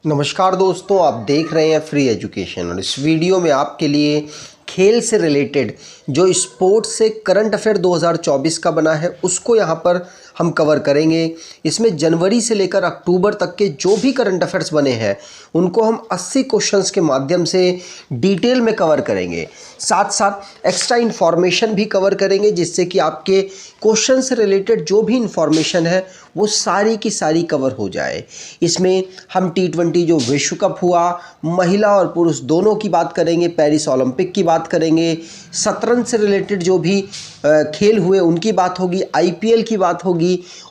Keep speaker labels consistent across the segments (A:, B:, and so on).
A: नमस्कार दोस्तों, आप देख रहे हैं फ्री एजुकेशन और इस वीडियो में आपके लिए खेल से रिलेटेड जो स्पोर्ट्स से करंट अफेयर 2024 का बना है उसको यहाँ पर हम कवर करेंगे। इसमें जनवरी से लेकर अक्टूबर तक के जो भी करंट अफेयर्स बने हैं उनको हम 80 क्वेश्चंस के माध्यम से डिटेल में कवर करेंगे। साथ साथ एक्स्ट्रा इन्फॉर्मेशन भी कवर करेंगे जिससे कि आपके क्वेश्चन से रिलेटेड जो भी इन्फॉर्मेशन है वो सारी की सारी कवर हो जाए। इसमें हम T20 जो विश्व कप हुआ, महिला और पुरुष दोनों की बात करेंगे, पेरिस ओलंपिक की बात करेंगे, शतरंज से रिलेटेड जो भी खेल हुए उनकी बात होगी, IPL की बात होगी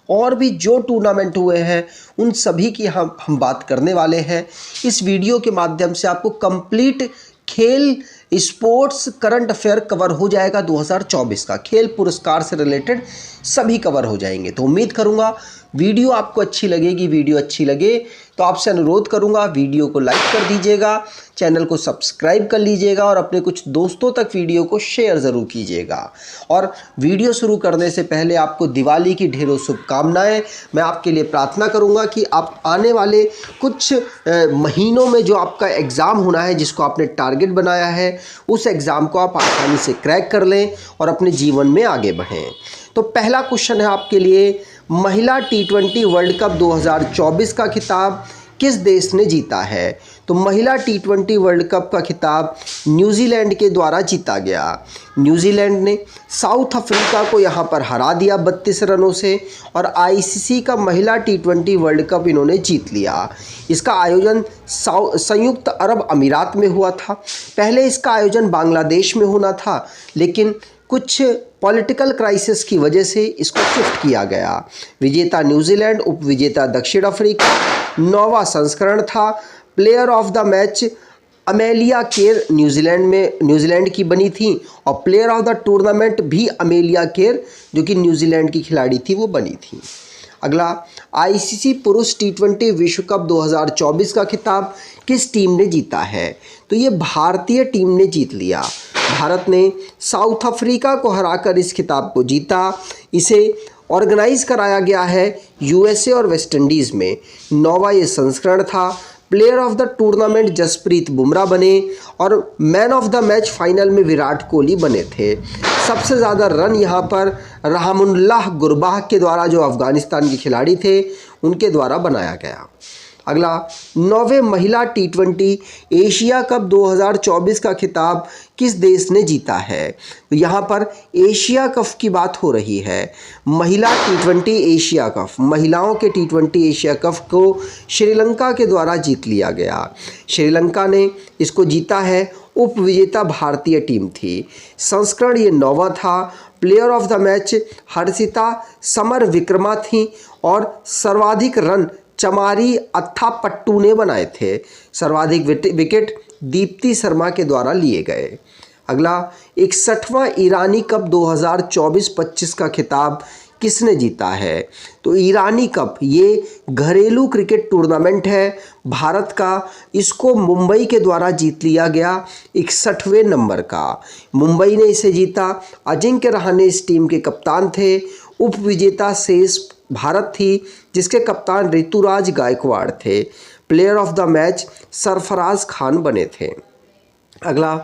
A: और भी जो टूर्नामेंट हुए हैं उन सभी की हम बात करने वाले हैं। इस वीडियो के माध्यम से आपको कंप्लीट खेल स्पोर्ट्स करंट अफेयर कवर हो जाएगा। 2024 का खेल पुरस्कार से रिलेटेड सभी कवर हो जाएंगे। तो उम्मीद करूंगा वीडियो आपको अच्छी लगेगी। वीडियो अच्छी लगे तो आपसे अनुरोध करूंगा वीडियो को लाइक कर दीजिएगा, चैनल को सब्सक्राइब कर लीजिएगा और अपने कुछ दोस्तों तक वीडियो को शेयर ज़रूर कीजिएगा। और वीडियो शुरू करने से पहले आपको दिवाली की ढेरों शुभकामनाएं। मैं आपके लिए प्रार्थना करूंगा कि आप आने वाले कुछ महीनों में जो आपका एग्ज़ाम होना है, जिसको आपने टारगेट बनाया है, उस एग्ज़ाम को आप आसानी से क्रैक कर लें और अपने जीवन में आगे बढ़ें। तो पहला क्वेश्चन है आपके लिए, महिला T20 वर्ल्ड कप 2024 का खिताब किस देश ने जीता है? तो महिला T20 वर्ल्ड कप का खिताब न्यूजीलैंड के द्वारा जीता गया। न्यूजीलैंड ने साउथ अफ्रीका को यहाँ पर हरा दिया 32 रनों से और ICC का महिला T20 वर्ल्ड कप इन्होंने जीत लिया। इसका आयोजन संयुक्त अरब अमीरात में हुआ था। पहले इसका आयोजन बांग्लादेश में होना था, लेकिन कुछ पॉलिटिकल क्राइसिस की वजह से इसको शिफ्ट किया गया। विजेता न्यूजीलैंड, उपविजेता दक्षिण अफ्रीका। 9वां संस्करण था। Player of the match Amelia Kerr New Zealand की बनी थी और प्लेयर ऑफ द टूर्नामेंट भी अमेलिया केर जो कि न्यूजीलैंड की खिलाड़ी थी वो बनी थी। अगला, ICC पुरुष T20 विश्व कप 2024 का खिताब किस टीम ने जीता है? तो ये भारतीय टीम ने जीत लिया। भारत ने साउथ अफ्रीका को हराकर इस खिताब को जीता। इसे ऑर्गेनाइज कराया गया है USA और वेस्ट इंडीज़ में। 9वां ये संस्करण था। Player of the tournament Jasprit Bumrah बने और man of the match final में विराट कोहली बने थे। सबसे ज़्यादा रन यहाँ पर रहमुल्लाह गुरबाह के द्वारा, जो अफ़गानिस्तान के खिलाड़ी थे, उनके द्वारा बनाया गया। अगला, 9वें महिला T20 एशिया कप 2024 का खिताब किस देश ने जीता है? तो यहाँ पर एशिया कप की बात हो रही है। महिला T20 एशिया कप, महिलाओं के T20 एशिया कप को श्रीलंका के द्वारा जीत लिया गया। श्रीलंका ने इसको जीता है। उपविजेता भारतीय टीम थी। संस्करण ये 9वां था। Player of the match Harshitha Samarawickrama थी और सर्वाधिक रन चमारी अथापट्टू ने बनाए थे। सर्वाधिक विकेट दीप्ति शर्मा के द्वारा लिए गए। अगला, 61वां ईरानी कप 2024-25 का खिताब किसने जीता है? तो ईरानी कप ये घरेलू क्रिकेट टूर्नामेंट है भारत का। इसको मुंबई के द्वारा जीत लिया गया 61वें नंबर का। मुंबई ने इसे जीता। अजिंक्य रहाणे इस टीम के कप्तान थे। उपविजेता शेष भारत थी जिसके कप्तान ऋतुराज गायकवाड़ थे। Player of the match Sarfaraz Khan बने थे। अगला,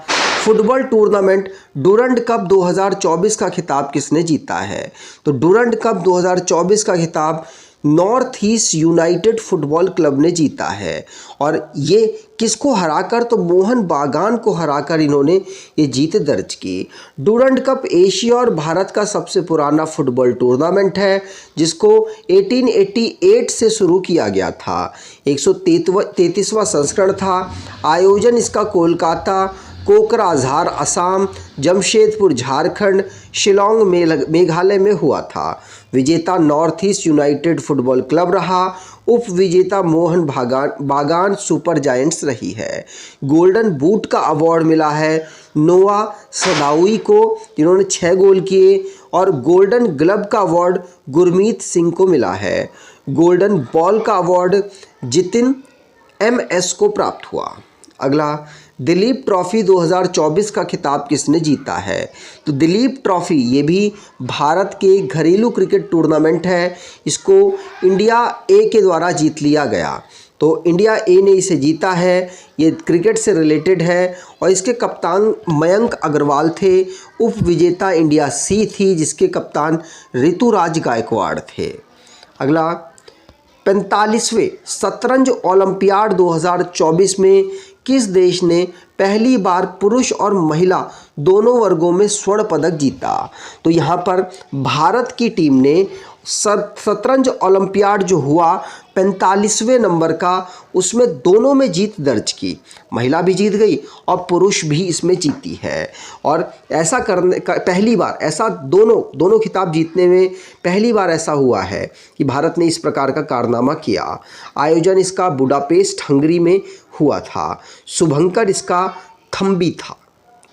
A: फुटबॉल टूर्नामेंट डूरंड कप 2024 का खिताब किसने जीता है? तो डूरंड कप 2024 का खिताब north east United football club ने जीता है। और ये किसको हराकर? तो मोहन बागान को हराकर इन्होंने ये जीत दर्ज की। डूरंड कप एशिया और भारत का सबसे पुराना फुटबॉल टूर्नामेंट है जिसको 1888 से शुरू किया गया था। 133वां संस्करण था। आयोजन इसका कोलकाता, कोकराझार असम, जमशेदपुर झारखंड, शिलोंग मेघालय में हुआ था। विजेता north east United football club रहा। उपविजेता मोहन बागान सुपर जायंट्स रही है। गोल्डन बूट का अवार्ड मिला है नोआ सदाउई को जिन्होंने 6 गोल किए और गोल्डन ग्लव का अवार्ड गुरमीत सिंह को मिला है। गोल्डन बॉल का अवार्ड जितिन MS को प्राप्त हुआ। अगला, दिलीप ट्रॉफी 2024 का खिताब किसने जीता है? तो दिलीप ट्रॉफी ये भी भारत के घरेलू क्रिकेट टूर्नामेंट है। इसको इंडिया A के द्वारा जीत लिया गया। तो इंडिया ए ने इसे जीता है। ये क्रिकेट से रिलेटेड है और इसके कप्तान मयंक अग्रवाल थे। उप विजेता इंडिया सी थी जिसके कप्तान ऋतुराज गायकवाड़ थे। अगला 45वें शतरंज ओलंपियाड 2024 में किस देश ने पहली बार पुरुष और महिला दोनों वर्गों में स्वर्ण पदक जीता? तो यहाँ पर भारत की टीम ने शतरंज ओलंपियाड जो हुआ 45वें नंबर का, उसमें दोनों में जीत दर्ज की। महिला भी जीत गई और पुरुष भी इसमें जीती है। और ऐसा करने का पहली बार, ऐसा दोनों खिताब जीतने में पहली बार ऐसा हुआ है कि भारत ने इस प्रकार का कारनामा किया। आयोजन इसका बुडापेस्ट हंगरी में हुआ था। शुभंकर इसका थम्बी था।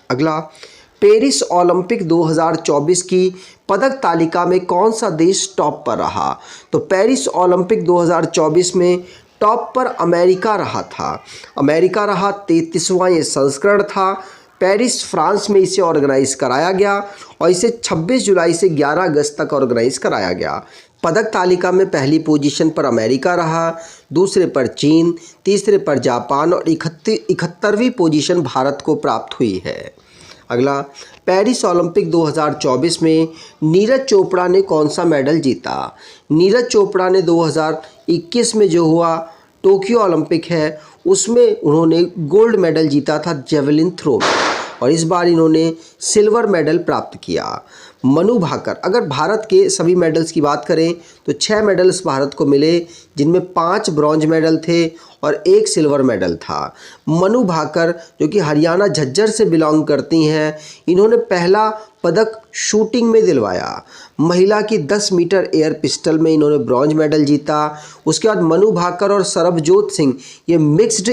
A: अगला, पेरिस ओलंपिक 2024 की पदक तालिका में कौन सा देश टॉप पर रहा? तो पेरिस ओलंपिक 2024 में टॉप पर अमेरिका रहा था। अमेरिका रहा। 33वां ये संस्करण था। पेरिस फ्रांस में इसे ऑर्गेनाइज कराया गया और इसे 26 जुलाई से 11 अगस्त तक ऑर्गेनाइज कराया गया। पदक तालिका में पहली पोजीशन पर अमेरिका रहा, दूसरे पर चीन, तीसरे पर जापान और 71वीं पोजीशन भारत को प्राप्त हुई है। अगला, पेरिस ओलंपिक 2024 में नीरज चोपड़ा ने कौन सा मेडल जीता? नीरज चोपड़ा ने 2021 में जो हुआ टोक्यो ओलंपिक है उसमें उन्होंने गोल्ड मेडल जीता था जेवलिन थ्रो में, और इस बार इन्होंने सिल्वर मेडल प्राप्त किया। मनु भाकर, अगर भारत के सभी मेडल्स की बात करें तो 6 मेडल्स भारत को मिले, जिनमें 5 ब्रॉन्ज मेडल थे और 1 सिल्वर मेडल था। मनु भाकर जो कि हरियाणा झज्जर से बिलोंग करती हैं, इन्होंने पहला पदक शूटिंग में दिलवाया। महिला की 10 मीटर एयर पिस्टल में इन्होंने ब्रॉन्ज मेडल जीता। उसके बाद मनु भाकर और सरबजोत सिंह ये मिक्स्ड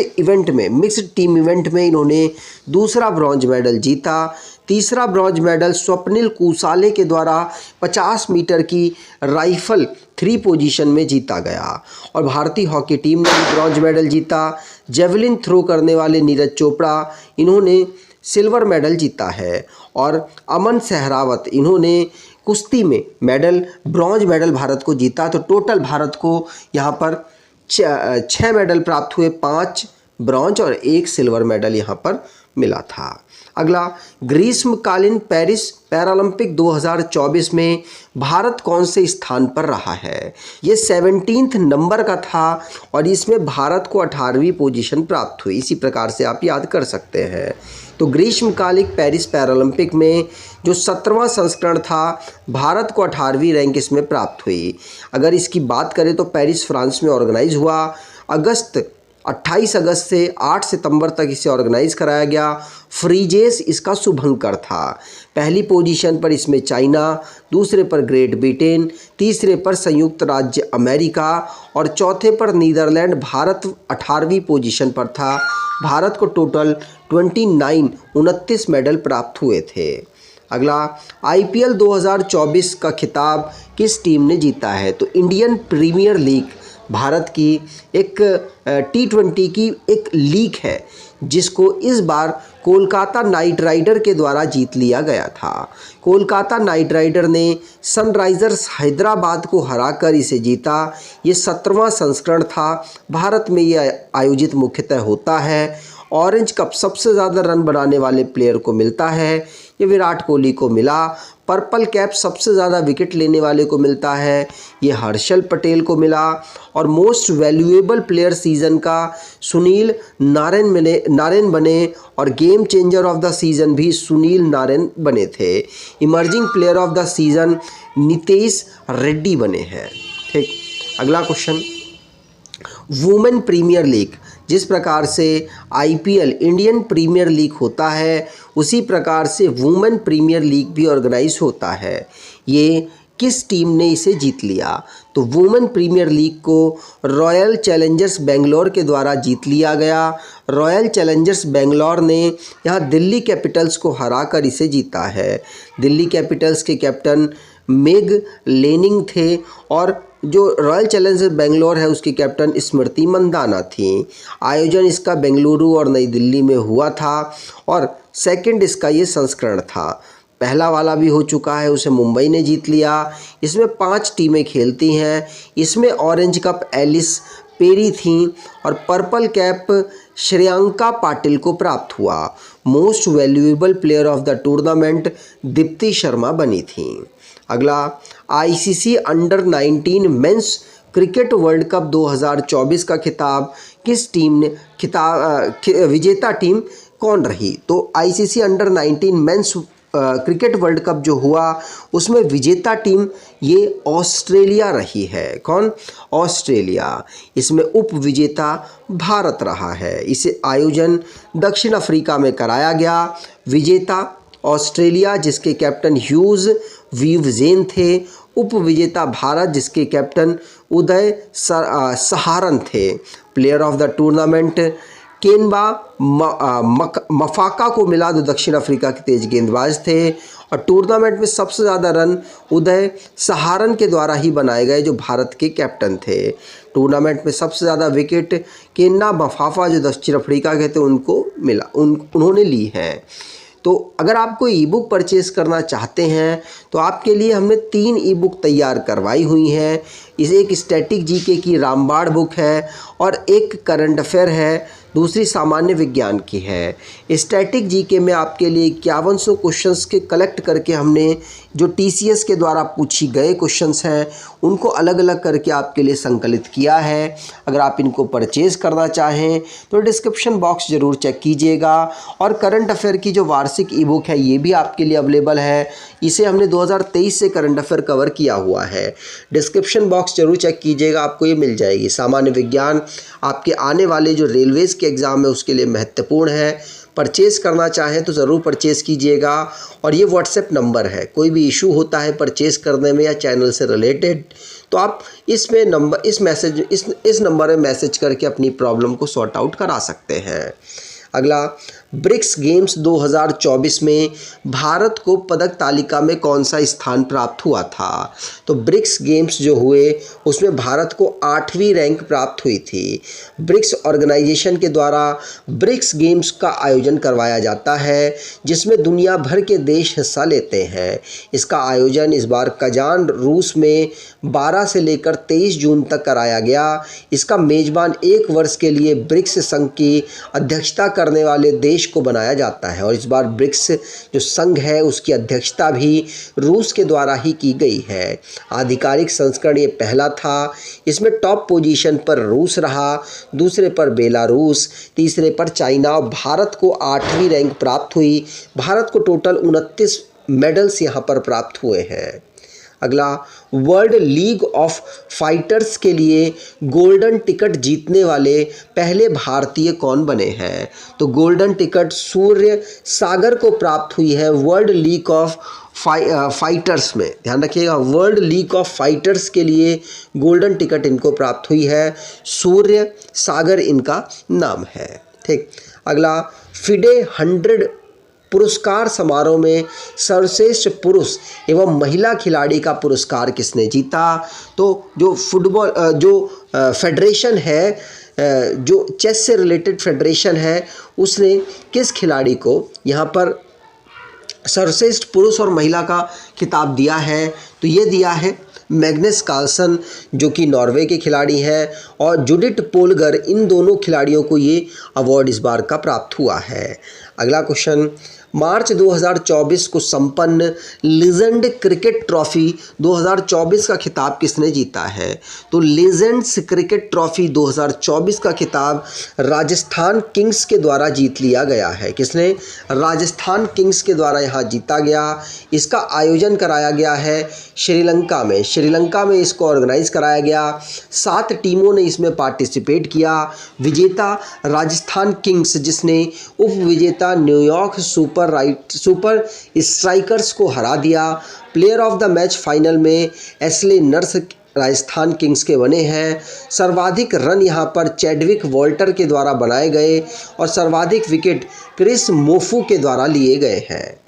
A: टीम इवेंट में इन्होंने दूसरा ब्रॉन्ज मेडल जीता। तीसरा ब्रॉन्ज मेडल स्वप्निल कुसाले के द्वारा 50 मीटर की राइफल 3 पोजीशन में जीता गया। और भारतीय हॉकी टीम ने भी ब्रॉन्ज मेडल जीता। जेवलिन थ्रो करने वाले नीरज चोपड़ा, इन्होंने सिल्वर मेडल जीता है। और अमन सहरावत, इन्होंने कुश्ती में ब्रॉन्ज मेडल भारत को जीता। तो टोटल भारत को यहाँ पर 6 मेडल प्राप्त हुए, 5 ब्रॉन्ज और 1 सिल्वर मेडल यहाँ पर मिला था। अगला, ग्रीष्मकालीन पेरिस पैरालंपिक 2024 में भारत कौन से स्थान पर रहा है? ये 17th नंबर का था और इसमें भारत को 18वीं पोजीशन प्राप्त हुई। इसी प्रकार से आप याद कर सकते हैं। तो ग्रीष्मकालिक पेरिस पैरालंपिक में जो 17वां संस्करण था, भारत को 18वीं रैंक इसमें प्राप्त हुई। अगर इसकी बात करें तो पेरिस फ्रांस में ऑर्गेनाइज हुआ। 28 अगस्त से 8 सितंबर तक इसे ऑर्गेनाइज कराया गया। फ्रीजेस इसका शुभंकर था। पहली पोजीशन पर इसमें चाइना, दूसरे पर ग्रेट ब्रिटेन, तीसरे पर संयुक्त राज्य अमेरिका और चौथे पर नीदरलैंड। भारत 18वीं पोजीशन पर था। भारत को टोटल 29 मेडल प्राप्त हुए थे। अगला, आईपीएल 2024 का खिताब किस टीम ने जीता है? तो इंडियन प्रीमियर लीग भारत की एक T20 की एक लीग है जिसको इस बार कोलकाता नाइट राइडर के द्वारा जीत लिया गया था। कोलकाता नाइट राइडर ने सनराइजर्स हैदराबाद को हराकर इसे जीता। ये 17वां संस्करण था। भारत में ये आयोजित मुख्यतः होता है। ऑरेंज कप सबसे ज़्यादा रन बनाने वाले प्लेयर को मिलता है, ये विराट कोहली को मिला। पर्पल कैप सबसे ज़्यादा विकेट लेने वाले को मिलता है, ये हर्षल पटेल को मिला। और मोस्ट वैल्यूएबल प्लेयर सीज़न का सुनील नारायण बने और game changer of the season भी सुनील नारायण बने थे। Emerging player of the season Nitesh Reddy बने हैं। ठीक, अगला क्वेश्चन, वुमेन प्रीमियर लीग, जिस प्रकार से आईपीएल इंडियन प्रीमियर लीग होता है उसी प्रकार से वुमेन प्रीमियर लीग भी ऑर्गेनाइज होता है। ये किस टीम ने इसे जीत लिया? तो वुमेन प्रीमियर लीग को रॉयल चैलेंजर्स बेंगलोर के द्वारा जीत लिया गया। रॉयल चैलेंजर्स बेंगलोर ने यहाँ दिल्ली कैपिटल्स को हराकर इसे जीता है। दिल्ली कैपिटल्स के कैप्टन मेग लेनिंग थे और जो रॉयल चैलेंजर्स बेंगलोर है उसकी कैप्टन स्मृति मंदाना थी। आयोजन इसका बेंगलुरु और नई दिल्ली में हुआ था और सेकंड इसका ये संस्करण था। पहला वाला भी हो चुका है, उसे मुंबई ने जीत लिया। इसमें 5 टीमें खेलती हैं। इसमें ऑरेंज कप एलिस पेरी थी और पर्पल कैप श्रेयांका पाटिल को प्राप्त हुआ। Most valuable player of the tournament Deepti Sharma बनी थी। अगला, ICC under 19 men's cricket world cup 2024 का खिताब किस टीम ने विजेता टीम कौन रही? तो ICC under 19 men's cricket world cup जो हुआ उसमें विजेता टीम ये ऑस्ट्रेलिया रही है। कौन? ऑस्ट्रेलिया। इसमें उप विजेता भारत रहा है। इसे आयोजन दक्षिण अफ्रीका में कराया गया। विजेता ऑस्ट्रेलिया जिसके कैप्टन ह्यूज वीवजेन थे। उप विजेता भारत जिसके कैप्टन उदय सहारन थे। Player of the tournament Kwena Maphaka को मिला जो दक्षिण अफ्रीका के तेज गेंदबाज थे। और टूर्नामेंट में सबसे ज़्यादा रन उदय सहारन के द्वारा ही बनाए गए जो भारत के कैप्टन थे। टूर्नामेंट में सबसे ज़्यादा विकेट केन्ना मफाफा जो दक्षिण अफ्रीका के थे उनको मिला, उन्होंने ली हैं। तो अगर आप कोई ई बुक परचेज़ करना चाहते हैं तो आपके लिए हमने 3 ई बुक तैयार करवाई हुई हैं। इस एक स्टैटिक जीके की रामबाण बुक है और एक करंट अफेयर है, दूसरी सामान्य विज्ञान की है। स्टैटिक जीके में आपके लिए 5100 क्वेश्चंस के कलेक्ट करके हमने जो टीसीएस के द्वारा पूछी गए क्वेश्चंस हैं उनको अलग अलग करके आपके लिए संकलित किया है। अगर आप इनको परचेज़ करना चाहें तो डिस्क्रिप्शन बॉक्स ज़रूर चेक कीजिएगा। और करंट अफेयर की जो वार्षिक ई बुक है ये भी आपके लिए अवेलेबल है। इसे हमने 2023 से करंट अफेयर कवर किया हुआ है। डिस्क्रिप्शन बॉक्स ज़रूर चेक कीजिएगा, आपको ये मिल जाएगी। सामान्य विज्ञान आपके आने वाले जो रेलवेज़ के एग्ज़ाम है उसके लिए महत्वपूर्ण है। परचेज़ करना चाहें तो ज़रूर परचेज़ कीजिएगा। और ये व्हाट्सएप नंबर है, कोई भी इशू होता है परचेज़ करने में या चैनल से रिलेटेड तो आप इस नंबर में मैसेज करके अपनी प्रॉब्लम को सॉर्ट आउट करा सकते हैं। अगला, ब्रिक्स गेम्स 2024 में भारत को पदक तालिका में कौन सा स्थान प्राप्त हुआ था? तो ब्रिक्स गेम्स जो हुए उसमें भारत को 8वीं रैंक प्राप्त हुई थी। ब्रिक्स ऑर्गेनाइजेशन के द्वारा ब्रिक्स गेम्स का आयोजन करवाया जाता है जिसमें दुनिया भर के देश हिस्सा लेते हैं। इसका आयोजन इस बार कजान रूस में 12 से लेकर 23 जून तक कराया गया। इसका मेज़बान 1 वर्ष के लिए ब्रिक्स संघ की अध्यक्षता करने वाले देश को बनाया जाता है। और इस बार ब्रिक्स जो संघ है उसकी अध्यक्षता भी रूस के द्वारा ही की गई है। आधिकारिक संस्करण ये पहला था। इसमें टॉप पोजीशन पर रूस रहा, दूसरे पर बेलारूस, तीसरे पर चाइना और भारत को 8वीं रैंक प्राप्त हुई। भारत को टोटल 29 मेडल्स यहाँ पर प्राप्त हुए हैं। अगला, वर्ल्ड लीग ऑफ फाइटर्स के लिए गोल्डन टिकट जीतने वाले पहले भारतीय कौन बने हैं? तो गोल्डन टिकट सूर्य सागर को प्राप्त हुई है वर्ल्ड लीग ऑफ फाइटर्स में। ध्यान रखिएगा, वर्ल्ड लीग ऑफ फाइटर्स के लिए गोल्डन टिकट इनको प्राप्त हुई है। सूर्य सागर इनका नाम है। ठीक। अगला, फिडे 100 पुरस्कार समारोह में सर्वश्रेष्ठ पुरुष एवं महिला खिलाड़ी का पुरस्कार किसने जीता? तो जो फुटबॉल फेडरेशन है, जो चेस से रिलेटेड फेडरेशन है, उसने किस खिलाड़ी को यहाँ पर सर्वश्रेष्ठ पुरुष और महिला का खिताब दिया है? तो ये दिया है मैग्नस कार्लसन जो कि नॉर्वे के खिलाड़ी हैं और जुडिथ पोलगर। इन दोनों खिलाड़ियों को ये अवार्ड इस बार का प्राप्त हुआ है। अगला क्वेश्चन, मार्च 2024 को संपन्न लीजेंड क्रिकेट ट्रॉफी 2024 का खिताब किसने जीता है? तो लीजेंड्स क्रिकेट ट्रॉफी 2024 का खिताब राजस्थान किंग्स के द्वारा जीत लिया गया है। किसने? राजस्थान किंग्स के द्वारा यहाँ जीता गया। इसका आयोजन कराया गया है श्रीलंका में। श्रीलंका में इसको ऑर्गेनाइज कराया गया। 7 टीमों ने इसमें पार्टिसिपेट किया। विजेता राजस्थान किंग्स जिसने उप विजेता न्यूयॉर्क सुपर स्ट्राइकर्स को हरा दिया। Player of the match final में एस्ले नर्स राजस्थान किंग्स के बने हैं। सर्वाधिक रन यहाँ पर चैडविक वॉल्टर के द्वारा बनाए गए और सर्वाधिक विकेट क्रिस मोफू के द्वारा लिए गए हैं।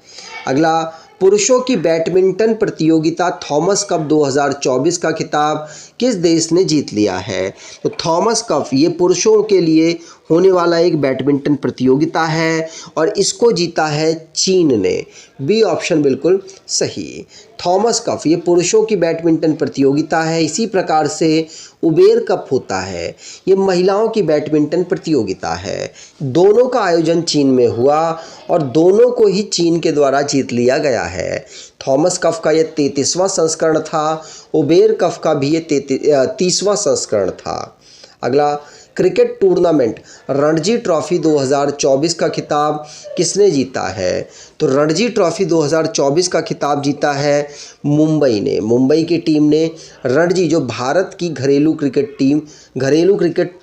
A: अगला, पुरुषों की बैडमिंटन प्रतियोगिता थॉमस कप 2024 का खिताब किस देश ने जीत लिया है? तो थॉमस कप ये पुरुषों के लिए होने वाला एक बैडमिंटन प्रतियोगिता है और इसको जीता है चीन ने। बी ऑप्शन बिल्कुल सही। थॉमस कप ये पुरुषों की बैडमिंटन प्रतियोगिता है। इसी प्रकार से उबेर कप होता है, ये महिलाओं की बैडमिंटन प्रतियोगिता है। दोनों का आयोजन चीन में हुआ और दोनों को ही चीन के द्वारा जीत लिया गया है। थॉमस कप का ये 33वां संस्करण था, उबेर कप का भी ये 30वां संस्करण था। अगला, क्रिकेट टूर्नामेंट रणजी ट्रॉफी 2024 का खिताब किसने जीता है? तो रणजी ट्रॉफी 2024 का खिताब जीता है मुंबई ने। मुंबई की टीम ने रणजी, जो भारत की घरेलू क्रिकेट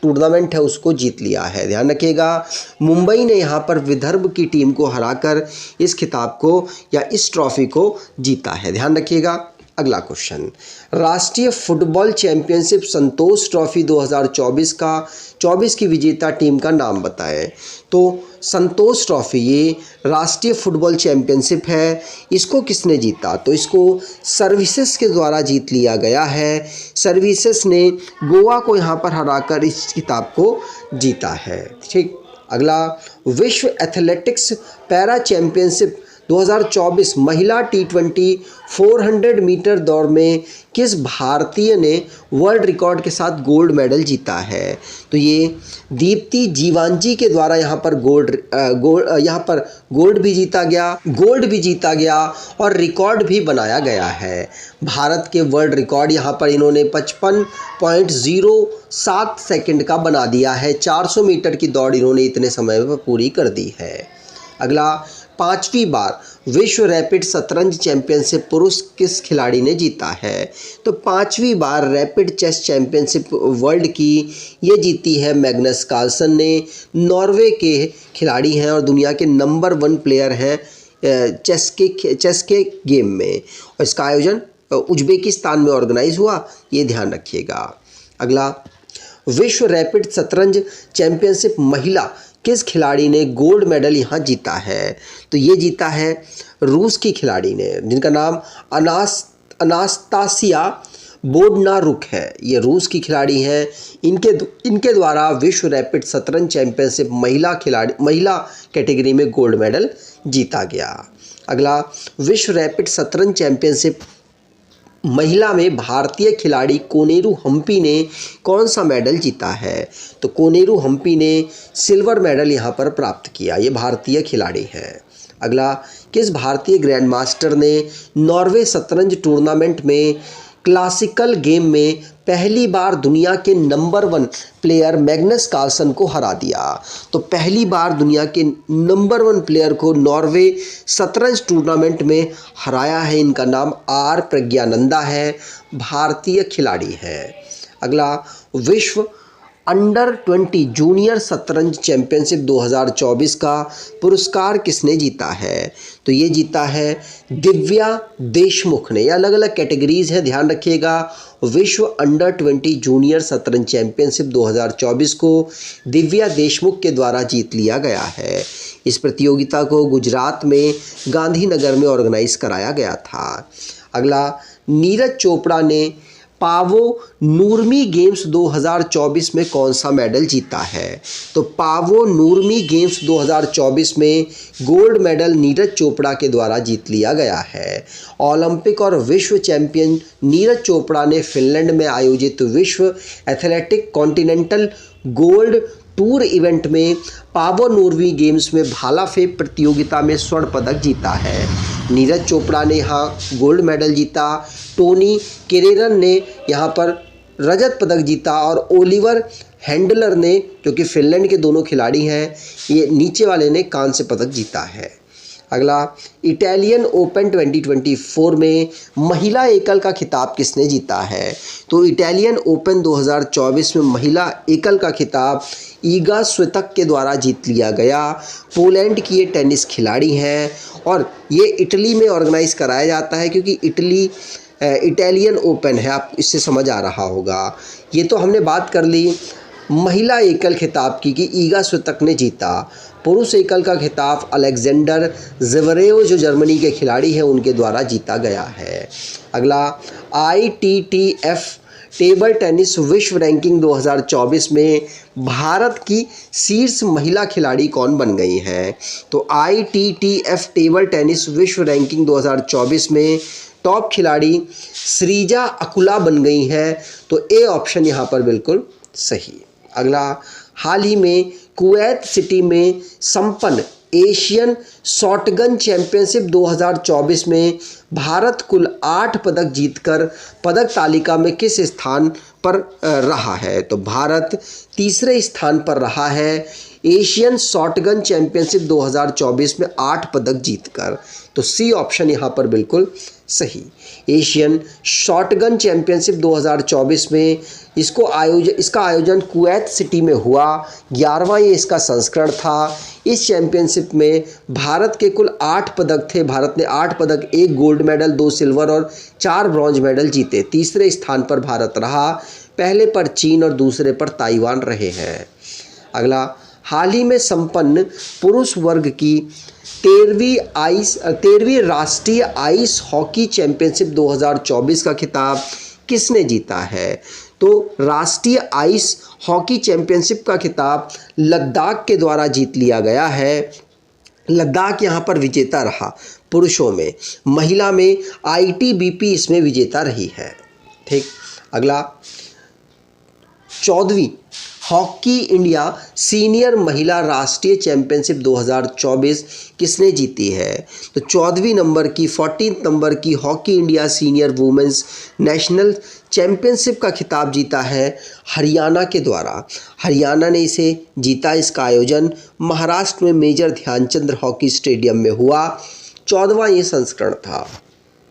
A: टूर्नामेंट है, उसको जीत लिया है। ध्यान रखिएगा, मुंबई ने यहाँ पर विदर्भ की टीम को हराकर इस खिताब को या इस ट्रॉफी को जीता है। ध्यान रखिएगा। अगला क्वेश्चन, राष्ट्रीय फुटबॉल चैंपियनशिप संतोष ट्रॉफी 2024 की विजेता टीम का नाम बताएं। तो संतोष ट्रॉफी ये राष्ट्रीय फुटबॉल चैंपियनशिप है, इसको किसने जीता? तो इसको सर्विसेज के द्वारा जीत लिया गया है। सर्विसेज ने गोवा को यहाँ पर हराकर इस खिताब को जीता है। ठीक। अगला, विश्व एथलेटिक्स पैरा चैंपियनशिप 2024 महिला T20 400 मीटर दौड़ में किस भारतीय ने वर्ल्ड रिकॉर्ड के साथ गोल्ड मेडल जीता है? तो ये दीप्ति जीवांजी के द्वारा यहाँ पर गोल्ड भी जीता गया और रिकॉर्ड भी बनाया गया है। भारत के वर्ल्ड रिकॉर्ड यहाँ पर इन्होंने 55.07 सेकंड का बना दिया है। 400 मीटर की दौड़ इन्होंने इतने समय में पूरी कर दी है। अगला, 5वीं बार विश्व रैपिड शतरंज चैंपियनशिप पुरुष किस खिलाड़ी ने जीता है? तो 5वीं बार रैपिड चेस चैंपियनशिप वर्ल्ड की ये जीती है मैग्नस कार्लसन ने। नॉर्वे के खिलाड़ी हैं और दुनिया के नंबर 1 प्लेयर हैं चेस के गेम में, और इसका आयोजन उज्बेकिस्तान में ऑर्गेनाइज हुआ, ये ध्यान रखिएगा। अगला, विश्व रैपिड शतरंज चैंपियनशिप महिला किस खिलाड़ी ने गोल्ड मेडल यहाँ जीता है? तो ये जीता है रूस की खिलाड़ी ने, जिनका नाम अनास्तासिया बोडनारुक है। ये रूस की खिलाड़ी हैं। इनके द्वारा विश्व रैपिड शतरंज चैंपियनशिप महिला कैटेगरी में गोल्ड मेडल जीता गया। अगला, विश्व रैपिड शतरंज चैंपियनशिप महिला में भारतीय खिलाड़ी कोनेरू हम्पी ने कौन सा मेडल जीता है? तो कोनेरू हम्पी ने सिल्वर मेडल यहाँ पर प्राप्त किया। ये भारतीय खिलाड़ी हैं। अगला, किस भारतीय ग्रैंड मास्टर ने नॉर्वे शतरंज टूर्नामेंट में क्लासिकल गेम में पहली बार दुनिया के नंबर 1 प्लेयर मैग्नस कार्लसन को हरा दिया? तो पहली बार दुनिया के नंबर 1 प्लेयर को नॉर्वे शतरंज टूर्नामेंट में हराया है। इनका नाम आर प्रज्ञानंदा है, भारतीय खिलाड़ी है। अगला, विश्व अंडर 20 जूनियर शतरंज चैंपियनशिप 2024 का पुरस्कार किसने जीता है? तो ये जीता है दिव्या देशमुख ने। ये अलग अलग कैटेगरीज है, ध्यान रखिएगा। विश्व अंडर 20 जूनियर शतरंज चैंपियनशिप 2024 को दिव्या देशमुख के द्वारा जीत लिया गया है। इस प्रतियोगिता को गुजरात में गांधीनगर में ऑर्गेनाइज कराया गया था। अगला, नीरज चोपड़ा ने पावो नूरमी गेम्स 2024 में कौन सा मेडल जीता है? तो पावो नूरमी गेम्स 2024 में गोल्ड मेडल नीरज चोपड़ा के द्वारा जीत लिया गया है। ओलंपिक और विश्व चैंपियन नीरज चोपड़ा ने फिनलैंड में आयोजित विश्व athletic continental gold tour event में पावो नूरमी गेम्स में भाला फेंक प्रतियोगिता में स्वर्ण पदक जीता है। नीरज चोपड़ा ने यहाँ गोल्ड मेडल जीता, टोनी केरेरन ने यहाँ पर रजत पदक जीता और ओलिवर हैंडलर ने, जो कि फिनलैंड के दोनों खिलाड़ी हैं, ये नीचे वाले ने कांस्य पदक जीता है। अगला, इटालियन ओपन 2024 में महिला एकल का खिताब किसने जीता है? तो इटालियन ओपन 2024 में महिला एकल का खिताब ईगा स्वितक के द्वारा जीत लिया गया। पोलैंड की ये टेनिस खिलाड़ी हैं और ये इटली में ऑर्गेनाइज कराया जाता है, क्योंकि इटालियन ओपन है, आप इससे समझ आ रहा होगा। ये तो हमने बात कर ली महिला एकल खिताब की कि ईगा स्वितक ने जीता। पुरुष एकल का खिताब अलेक्जेंडर ज़वेरेव, जो जर्मनी के खिलाड़ी हैं, उनके द्वारा जीता गया है। अगला, ITTF टेबल टेनिस विश्व रैंकिंग 2024 में भारत की शीर्ष महिला खिलाड़ी कौन बन गई हैं? तो ITTF टेबल टेनिस विश्व रैंकिंग 2024 में टॉप खिलाड़ी श्रीजा अकुला बन गई हैं, तो ए ऑप्शन यहाँ पर बिल्कुल सही। अगला, हाल ही में कुवैत सिटी में संपन्न एशियन शॉटगन चैंपियनशिप 2024 में भारत कुल 8 पदक जीतकर पदक तालिका में किस स्थान पर रहा है? तो भारत तीसरे स्थान पर रहा है एशियन शॉटगन चैंपियनशिप 2024 में 8 पदक जीतकर। तो सी ऑप्शन यहाँ पर बिल्कुल सही। एशियन शॉटगन चैंपियनशिप 2024 में इसका आयोजन कुवैत सिटी में हुआ। 11वां ये इसका संस्करण था। इस चैंपियनशिप में भारत के कुल 8 पदक थे। भारत ने 8 पदक, 1 गोल्ड मेडल, 2 सिल्वर और 4 ब्रॉन्ज मेडल जीते। तीसरे स्थान पर भारत रहा। पहले पर चीन और दूसरे पर ताइवान रहे हैं। अगला, हाल ही में संपन्न पुरुष वर्ग की 13वीं राष्ट्रीय आइस हॉकी चैंपियनशिप 2024 का खिताब किसने जीता है? तो राष्ट्रीय आइस हॉकी चैंपियनशिप का खिताब लद्दाख के द्वारा जीत लिया गया है। लद्दाख यहाँ पर विजेता रहा पुरुषों में। महिला में ITBP इसमें विजेता रही है। ठीक। अगला, 14वीं हॉकी इंडिया सीनियर महिला राष्ट्रीय चैंपियनशिप 2024 किसने जीती है? तो 14वीं नंबर की hockey India senior women's national championship का खिताब जीता है हरियाणा के द्वारा। हरियाणा ने इसे जीता। इसका आयोजन महाराष्ट्र में मेजर ध्यानचंद हॉकी स्टेडियम में हुआ। 14वां ये संस्करण था।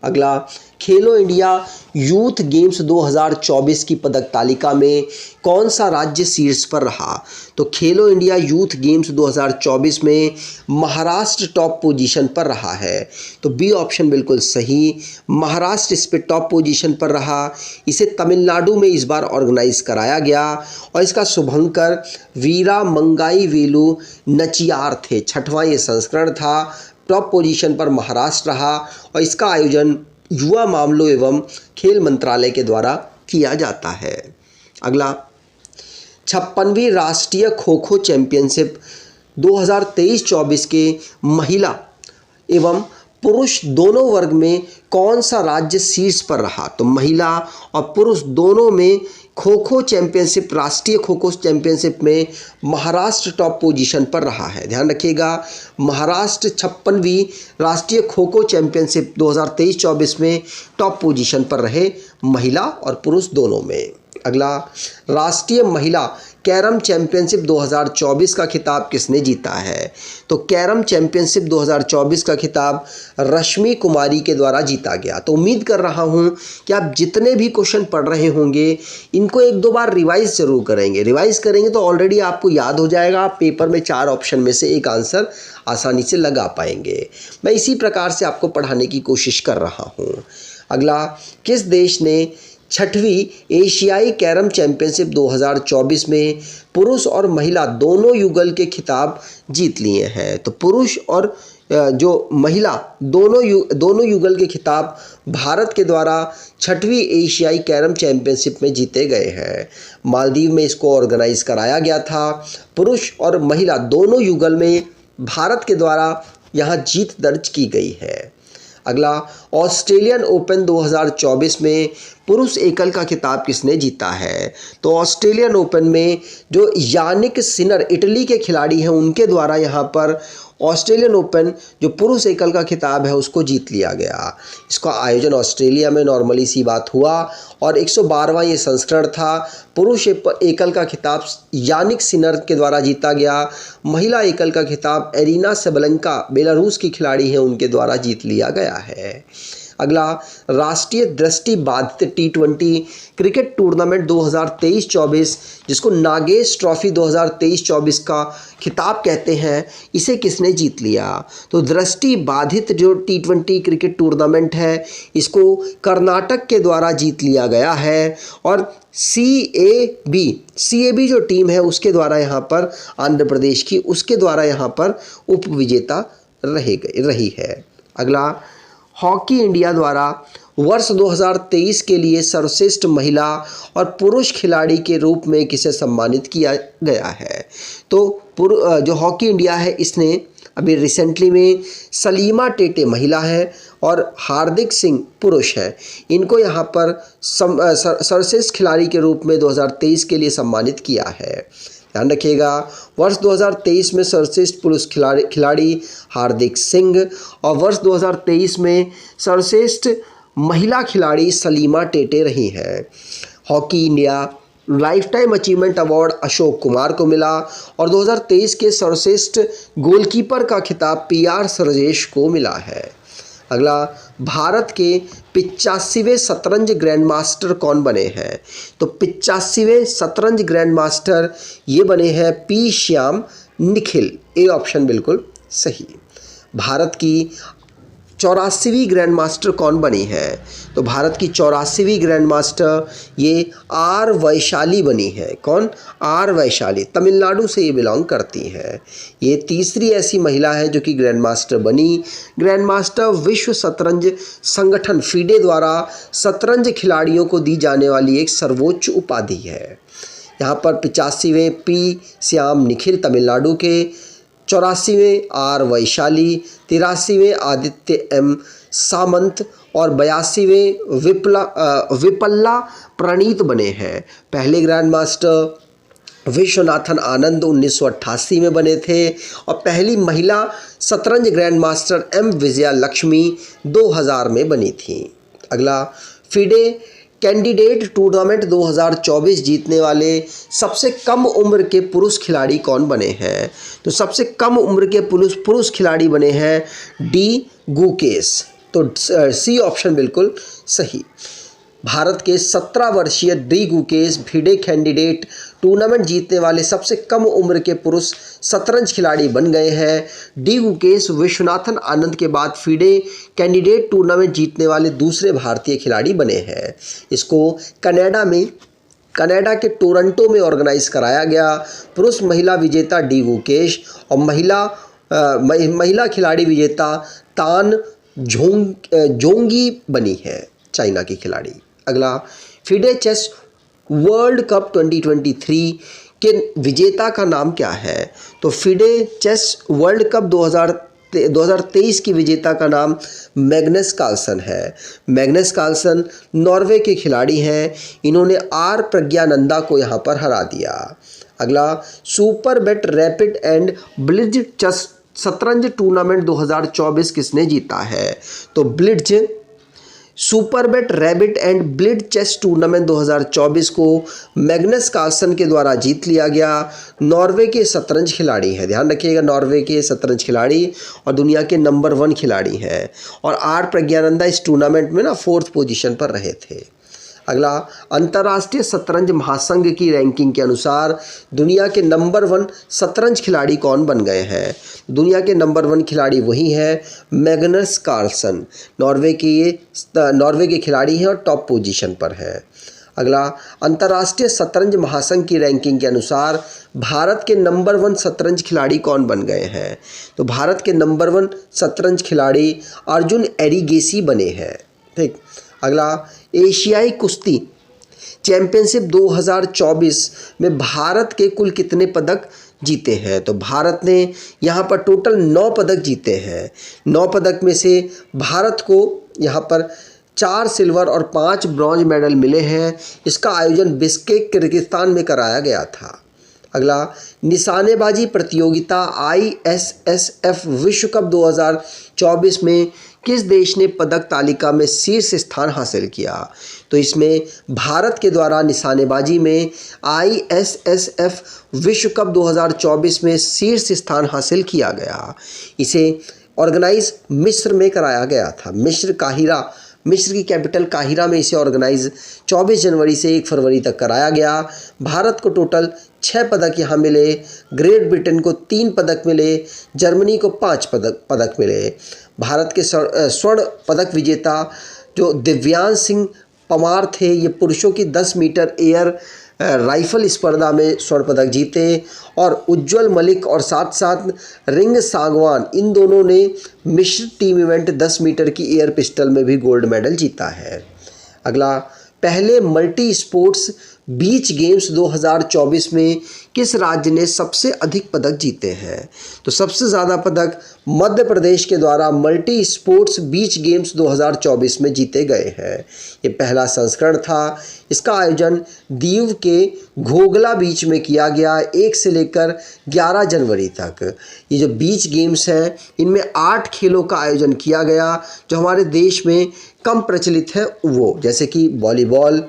A: अगला, खेलो इंडिया यूथ गेम्स 2024 की पदक तालिका में कौन सा राज्य शीर्ष पर रहा? तो खेलो इंडिया यूथ गेम्स 2024 में महाराष्ट्र टॉप पोजीशन पर रहा है। तो बी ऑप्शन बिल्कुल सही। महाराष्ट्र इस पे टॉप पोजीशन पर रहा। इसे तमिलनाडु में इस बार ऑर्गेनाइज कराया गया और इसका शुभंकर वीरा मंगाई वेलु नचियार थे। 6वां ये संस्करण था। टॉप पोजीशन पर महाराष्ट्र रहा और इसका आयोजन युवा मामलों एवं खेल मंत्रालय के द्वारा किया जाता है। अगला, 56वीं राष्ट्रीय खो खो चैंपियनशिप 2023-24 के महिला एवं पुरुष दोनों वर्ग में कौन सा राज्य शीर्ष पर रहा? तो महिला और पुरुष दोनों में खो खो चैंपियनशिप, राष्ट्रीय खो खो चैंपियनशिप में महाराष्ट्र टॉप पोजीशन पर रहा है। ध्यान रखिएगा, महाराष्ट्र 56वीं राष्ट्रीय खो खो चैंपियनशिप 2023-24 में टॉप पोजीशन पर रहे, महिला और पुरुष दोनों में। अगला, राष्ट्रीय महिला कैरम चैंपियनशिप 2024 का खिताब किसने जीता है? तो कैरम चैंपियनशिप 2024 का खिताब रश्मि कुमारी के द्वारा जीता गया। तो उम्मीद कर रहा हूं कि आप जितने भी क्वेश्चन पढ़ रहे होंगे इनको 1-2 बार रिवाइज जरूर करेंगे। रिवाइज करेंगे तो ऑलरेडी आपको याद हो जाएगा। आप पेपर में 4 ऑप्शन में से एक आंसर आसानी से लगा पाएंगे। मैं इसी प्रकार से आपको पढ़ाने की कोशिश कर रहा हूँ। अगला, किस देश ने 6वीं एशियाई कैरम चैंपियनशिप 2024 में पुरुष और महिला दोनों युगल के खिताब जीत लिए हैं? तो पुरुष और जो महिला दोनों युगल के खिताब भारत के द्वारा 6वीं एशियाई कैरम चैंपियनशिप में जीते गए हैं। मालदीव में इसको ऑर्गेनाइज कराया गया था। पुरुष और महिला दोनों युगल में भारत के द्वारा यहाँ जीत दर्ज की गई है। अगला, ऑस्ट्रेलियन ओपन 2024 में पुरुष एकल का खिताब किसने जीता है? तो ऑस्ट्रेलियन ओपन में जो यानिक सिनर इटली के खिलाड़ी हैं उनके द्वारा यहाँ पर ऑस्ट्रेलियन ओपन जो पुरुष एकल का खिताब है उसको जीत लिया गया। इसका आयोजन ऑस्ट्रेलिया में नॉर्मली सी बात हुआ और 112वां ये संस्करण था। पुरुष एकल का खिताब यानिक सिनर के द्वारा जीता गया। महिला एकल का खिताब एरिना सेबलेंका बेलारूस की खिलाड़ी हैं उनके द्वारा जीत लिया गया है। अगला, राष्ट्रीय दृष्टिबाधित T20 क्रिकेट टूर्नामेंट 2023-24 जिसको नागेश ट्रॉफी 2023-24 का खिताब कहते हैं, इसे किसने जीत लिया? तो दृष्टिबाधित जो T20 क्रिकेट टूर्नामेंट है इसको कर्नाटक के द्वारा जीत लिया गया है और CAB जो टीम है उसके द्वारा यहाँ पर आंध्र प्रदेश की उसके द्वारा यहाँ पर उप विजेता रही है। अगला, हॉकी इंडिया द्वारा वर्ष 2023 के लिए सर्वश्रेष्ठ महिला और पुरुष खिलाड़ी के रूप में किसे सम्मानित किया गया है? तो जो हॉकी इंडिया है इसने अभी रिसेंटली में सलीमा टेटे महिला है और हार्दिक सिंह पुरुष है। इनको यहाँ पर सर्वश्रेष्ठ खिलाड़ी के रूप में 2023 के लिए सम्मानित किया है। ध्यान रखिएगा, वर्ष 2023 में सर्वश्रेष्ठ पुरुष खिलाड़ी हार्दिक सिंह और वर्ष 2023 में सर्वश्रेष्ठ महिला खिलाड़ी सलीमा टेटे रही हैं। Hockey India life time achievement award Ashok Kumar को मिला और 2023 के सर्वश्रेष्ठ गोलकीपर का खिताब PR सरजेश को मिला है। अगला, भारत के 85वें शतरंज ग्रैंड मास्टर कौन बने हैं? तो 85वें शतरंज ग्रैंड मास्टर ये बने हैं P Shyam Nikhil. A option बिल्कुल सही। भारत की 84वीं ग्रैंड मास्टर कौन बनी है? तो भारत की 84वीं ग्रैंड मास्टर ये R वैशाली बनी है। कौन? R वैशाली, तमिलनाडु से ये बिलोंग करती हैं। ये तीसरी ऐसी महिला है जो कि ग्रैंड मास्टर बनी। ग्रैंड मास्टर विश्व शतरंज संगठन FIDE द्वारा शतरंज खिलाड़ियों को दी जाने वाली एक सर्वोच्च उपाधि है। यहाँ पर 85वें P श्याम निखिल तमिलनाडु के, 84वें R वैशाली, 83वें आदित्य M सामंत और 82वें विपल्ला प्रणीत बने हैं। पहले ग्रैंड मास्टर विश्वनाथन आनंद 1988 में बने थे और पहली महिला शतरंज grand master M Vijaya Lakshmi 2000 में बनी थी। अगला, FIDE कैंडिडेट टूर्नामेंट 2024 जीतने वाले सबसे कम उम्र के पुरुष खिलाड़ी कौन बने हैं? तो सबसे कम उम्र के पुरुष खिलाड़ी बने हैं D गुकेश। तो C ऑप्शन बिल्कुल सही। भारत के 17 वर्षीय D Gukesh FIDE candidate tournament जीतने वाले सबसे कम उम्र के पुरुष शतरंज खिलाड़ी बन गए हैं। D गुकेश विश्वनाथन आनंद के बाद FIDE कैंडिडेट टूर्नामेंट जीतने वाले दूसरे भारतीय खिलाड़ी बने हैं। इसको कनाडा के टोरंटो में ऑर्गेनाइज कराया गया। पुरुष महिला विजेता D गुकेश और महिला खिलाड़ी विजेता तान जोंगी बनी है, चाइना की खिलाड़ी। अगला, FIDE चेस वर्ल्ड कप 2023 के विजेता का नाम क्या है? तो FIDE चेस वर्ल्ड कप 2023 की विजेता का नाम मैग्नस कार्लसन है। मैग्नस कार्लसन नॉर्वे के खिलाड़ी हैं। इन्होंने R प्रज्ञानंदा को यहाँ पर हरा दिया। अगला, super bet rapid and blitz chess शतरंज टूर्नामेंट 2024 किसने जीता है? तो blitz super bet rapid and blitz chess tournament 2024 को मैग्नस कार्लसन के द्वारा जीत लिया गया। नॉर्वे के शतरंज खिलाड़ी हैं, ध्यान रखिएगा, नॉर्वे के शतरंज खिलाड़ी और दुनिया के नंबर 1 खिलाड़ी हैं। और R प्रज्ञानंदा इस टूर्नामेंट में 4th पोजीशन पर रहे थे। अगला, अंतर्राष्ट्रीय शतरंज महासंघ की रैंकिंग के अनुसार दुनिया के नंबर 1 शतरंज खिलाड़ी कौन बन गए हैं? दुनिया के नंबर 1 खिलाड़ी वही हैं मैग्नस कार्लसन। नॉर्वे के खिलाड़ी हैं और टॉप पोजीशन पर हैं। अगला, अंतर्राष्ट्रीय शतरंज महासंघ की रैंकिंग के अनुसार भारत के नंबर 1 शतरंज खिलाड़ी कौन बन गए हैं? तो भारत के नंबर 1 शतरंज खिलाड़ी अर्जुन एरिगेसी बने हैं। ठीक। अगला, एशियाई कुश्ती चैंपियनशिप 2024 में भारत के कुल कितने पदक जीते हैं? तो भारत ने यहाँ पर टोटल 9 पदक जीते हैं। 9 पदक में से भारत को यहाँ पर 4 सिल्वर और 5 ब्रॉन्ज मेडल मिले हैं। इसका आयोजन बिश्केक किर्गिस्तान में कराया गया था। अगला, निशानेबाजी प्रतियोगिता ISSF विश्व कप 2024 में किस देश ने पदक तालिका में शीर्ष स्थान हासिल किया? तो इसमें भारत के द्वारा निशानेबाजी में ISSF विश्व कप 2024 में शीर्ष स्थान हासिल किया गया। इसे ऑर्गेनाइज मिस्र में कराया गया था। मिस्र की कैपिटल काहिरा में इसे ऑर्गेनाइज 24 जनवरी से 1 फरवरी तक कराया गया। भारत को टोटल 6 पदक यहाँ मिले, ग्रेट ब्रिटेन को 3 पदक मिले, जर्मनी को 5 पदक मिले। भारत के स्वर्ण पदक विजेता जो दिव्यांश सिंह पवार थे, ये पुरुषों की 10 मीटर एयर राइफल स्पर्धा में स्वर्ण पदक जीते। और उज्ज्वल मलिक और साथ साथ रिंग सांगवान, इन दोनों ने मिश्र टीम इवेंट 10 मीटर की एयर पिस्टल में भी गोल्ड मेडल जीता है। अगला, पहले मल्टी स्पोर्ट्स बीच गेम्स 2024 में किस राज्य ने सबसे अधिक पदक जीते हैं? तो सबसे ज़्यादा पदक मध्य प्रदेश के द्वारा मल्टी स्पोर्ट्स बीच गेम्स 2024 में जीते गए हैं। ये पहला संस्करण था। इसका आयोजन दीव के घोगला बीच में किया गया 1 से लेकर 11 जनवरी तक। ये जो बीच गेम्स हैं इनमें 8 खेलों का आयोजन किया गया जो हमारे देश में कम प्रचलित है, वो जैसे कि वॉलीबॉल,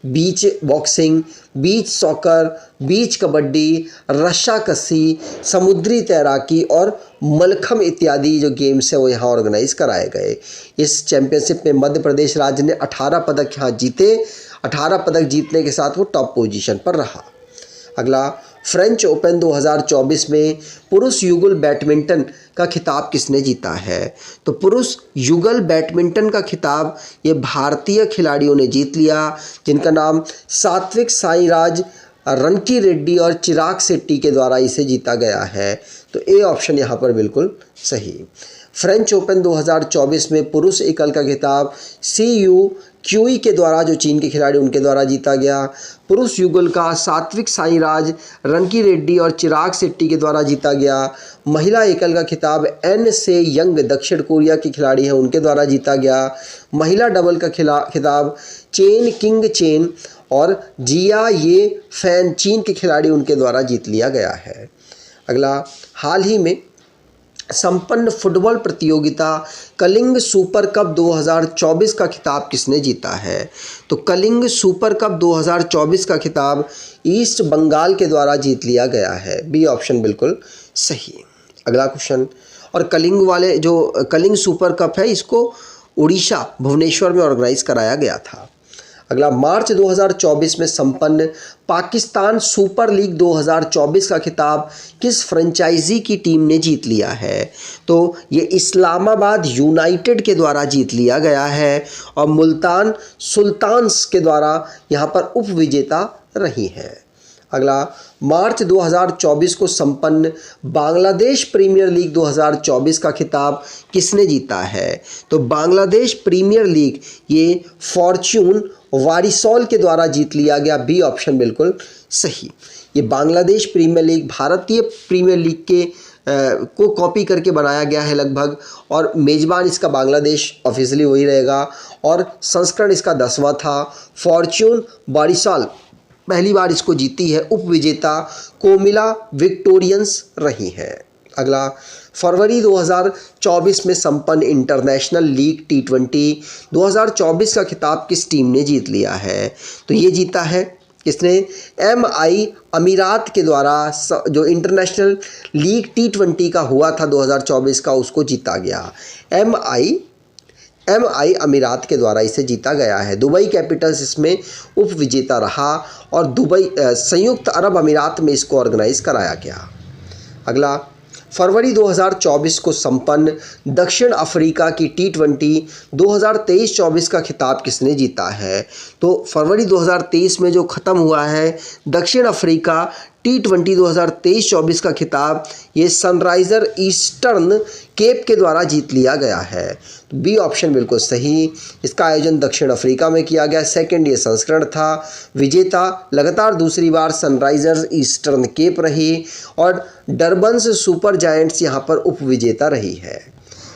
A: बीच बॉक्सिंग, बीच सॉकर, बीच कबड्डी, रस्साकसी, समुद्री तैराकी और मलखम इत्यादि जो गेम्स हैं वो यहाँ ऑर्गेनाइज कराए गए। इस चैंपियनशिप में मध्य प्रदेश राज्य ने 18 पदक यहाँ जीते। 18 पदक जीतने के साथ वो टॉप पोजीशन पर रहा। अगला, फ्रेंच ओपन 2024 में पुरुष युगल बैडमिंटन का खिताब किसने जीता है? तो पुरुष युगल बैडमिंटन का खिताब ये भारतीय खिलाड़ियों ने जीत लिया जिनका नाम सात्विक साईराज, रनकी रेड्डी और चिराग शेट्टी के द्वारा इसे जीता गया है। तो ए ऑप्शन यहाँ पर बिल्कुल सही। फ्रेंच ओपन 2024 में पुरुष एकल का खिताब CU क्यूई के द्वारा, जो चीन के खिलाड़ी उनके द्वारा जीता गया। पुरुष युगल का सात्विक साईराज, रनकी रेड्डी और चिराग शेट्टी के द्वारा जीता गया। महिला एकल का खिताब एन से यंग, दक्षिण कोरिया के खिलाड़ी हैं, उनके द्वारा जीता गया। महिला डबल का खिताब चेन किंग चेन और जिया ये फैन, चीन के खिलाड़ी, उनके द्वारा जीत लिया गया है। अगला, हाल ही में संपन्न फुटबॉल प्रतियोगिता कलिंग सुपर कप 2024 का खिताब किसने जीता है? तो कलिंग सुपर कप 2024 का खिताब ईस्ट बंगाल के द्वारा जीत लिया गया है। बी ऑप्शन बिल्कुल सही। अगला क्वेश्चन, और कलिंग सुपर कप है इसको उड़ीसा भुवनेश्वर में ऑर्गेनाइज कराया गया था। अगला, मार्च 2024 में संपन्न पाकिस्तान सुपर लीग 2024 का खिताब किस फ्रेंचाइजी की टीम ने जीत लिया है? तो ये इस्लामाबाद यूनाइटेड के द्वारा जीत लिया गया है और मुल्तान सुल्तान्स के द्वारा यहाँ पर उपविजेता रही है। अगला, मार्च 2024 को संपन्न बांग्लादेश प्रीमियर लीग 2024 का खिताब किसने जीता है? तो बांग्लादेश प्रीमियर लीग ये फॉर्च्यून वारिसोल के द्वारा जीत लिया गया। बी ऑप्शन बिल्कुल सही। ये बांग्लादेश प्रीमियर लीग भारतीय प्रीमियर लीग के को कॉपी करके बनाया गया है लगभग, और मेज़बान इसका बांग्लादेश ऑफिशियली वही रहेगा और संस्करण इसका 10वां था। फॉर्च्यून वारिसोल पहली बार इसको जीती है, उपविजेता कोमिला विक्टोरियंस रही है। अगला, फरवरी 2024 में संपन्न इंटरनेशनल लीग T20 2024 का खिताब किस टीम ने जीत लिया है? तो ये जीता है किसने? MI अमीरात के द्वारा। जो इंटरनेशनल लीग T20 का हुआ था 2024 का, उसको जीता गया। MI अमीरात के द्वारा इसे जीता गया है। दुबई कैपिटल्स इसमें उपविजेता रहा और संयुक्त अरब अमीरात में इसको ऑर्गेनाइज कराया गया। अगला, फरवरी 2024 को संपन्न दक्षिण अफ्रीका की T20 2023-24 का खिताब किसने जीता है? तो फरवरी 2023 में जो ख़त्म हुआ है दक्षिण अफ्रीका T20 2023-24 का खिताब ये सनराइजर ईस्टर्न केप के द्वारा जीत लिया गया है। तो बी ऑप्शन बिल्कुल सही। इसका आयोजन दक्षिण अफ्रीका में किया गया। सेकंड ये संस्करण था। विजेता लगातार दूसरी बार सनराइजर्स ईस्टर्न केप रही और डरबन्स सुपर जायंट्स यहाँ पर उपविजेता रही है।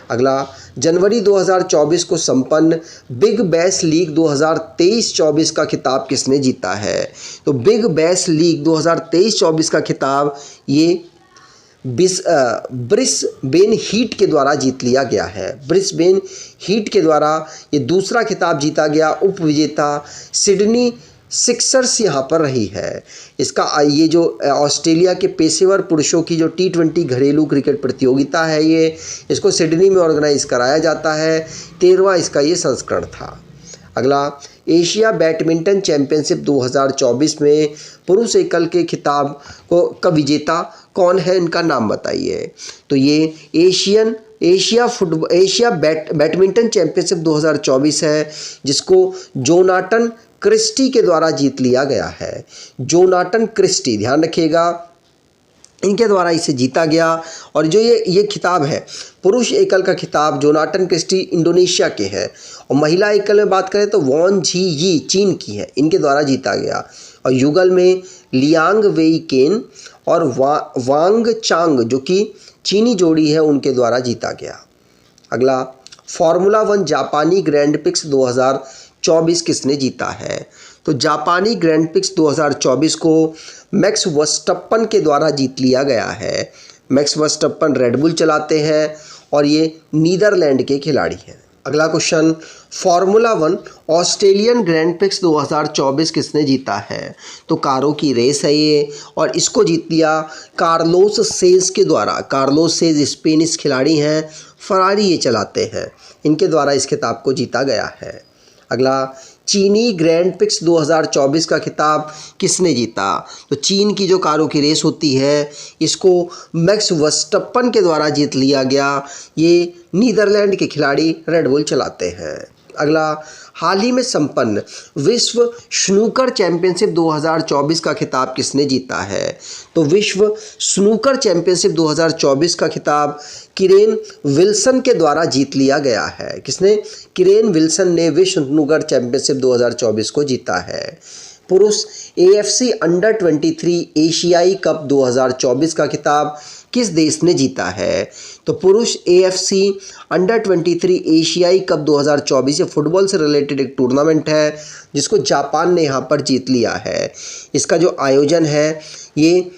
A: अगला, जनवरी 2024 को संपन्न बिग बैश लीग 2023-24 का खिताब किसने जीता है? तो बिग बैश लीग 2023-24 का खिताब ये ब्रिस्बेन हीट के द्वारा जीत लिया गया है। ब्रिस्बेन हीट के द्वारा ये दूसरा खिताब जीता गया। उपविजेता सिडनी सिक्सर्स यहाँ पर रही है। इसका ये जो ऑस्ट्रेलिया के पेशेवर पुरुषों की जो T20 घरेलू क्रिकेट प्रतियोगिता है ये इसको सिडनी में ऑर्गेनाइज कराया जाता है। 13वां इसका ये संस्करण था। अगला, एशिया बैडमिंटन चैंपियनशिप 2024 में पुरुष एकल के खिताब का विजेता कौन है? इनका नाम बताइए। तो ये एशिया बैडमिंटन चैंपियनशिप 2024 है जिसको जोनाटन क्रिस्टी के द्वारा जीत लिया गया है। जोनाटन क्रिस्टी, ध्यान रखिएगा, इनके द्वारा इसे जीता गया। और जो ये खिताब है पुरुष एकल का खिताब जोनाटन क्रिस्टी इंडोनेशिया के हैं और महिला एकल में बात करें तो वॉन झी यी चीन की है, इनके द्वारा जीता गया। और युगल में लियांग वेई केन और वांग चांग जो कि चीनी जोड़ी है उनके द्वारा जीता गया। अगला, फार्मूला 1 जापानी ग्रैंड प्रिक्स 2024 किसने जीता है? तो जापानी ग्रैंड प्रिक्स 2024 को मैक्स वर्स्टप्पन के द्वारा जीत लिया गया है। मैक्स वर्स्टप्पन रेडबुल चलाते हैं और ये नीदरलैंड के खिलाड़ी हैं। अगला question, formula 1 Australian grand prix 2024 किसने जीता है? तो कारों की रेस है ये और इसको जीत लिया कार्लोस सेज के द्वारा। कार्लोस सेज स्पेनिश खिलाड़ी हैं, फरारी ये चलाते हैं, इनके द्वारा इस खिताब को जीता गया है। अगला, चीनी ग्रैंड प्रिक्स 2024 का खिताब किसने जीता? तो चीन की जो कारों की रेस होती है इसको मैक्स वर्स्टप्पन के द्वारा जीत लिया गया। ये नीदरलैंड के खिलाड़ी रेडबुल चलाते हैं। अगला, हाल ही में संपन्न विश्व स्नूकर चैंपियनशिप 2024 का खिताब किसने जीता है? तो विश्व स्नूकर चैंपियनशिप 2024 का खिताब किरेन विल्सन के द्वारा जीत लिया गया है। किसने? किरेन विल्सन ने विश्व स्नूकर चैंपियनशिप 2024 को जीता है। पुरुष AFC अंडर 23 एशियाई कप 2024 का खिताब किस देश ने जीता है? तो पुरुष AFC अंडर 23 एशियाई कप 2024 ये फुटबॉल से रिलेटेड एक टूर्नामेंट है जिसको जापान ने यहाँ पर जीत लिया है। इसका जो आयोजन है ये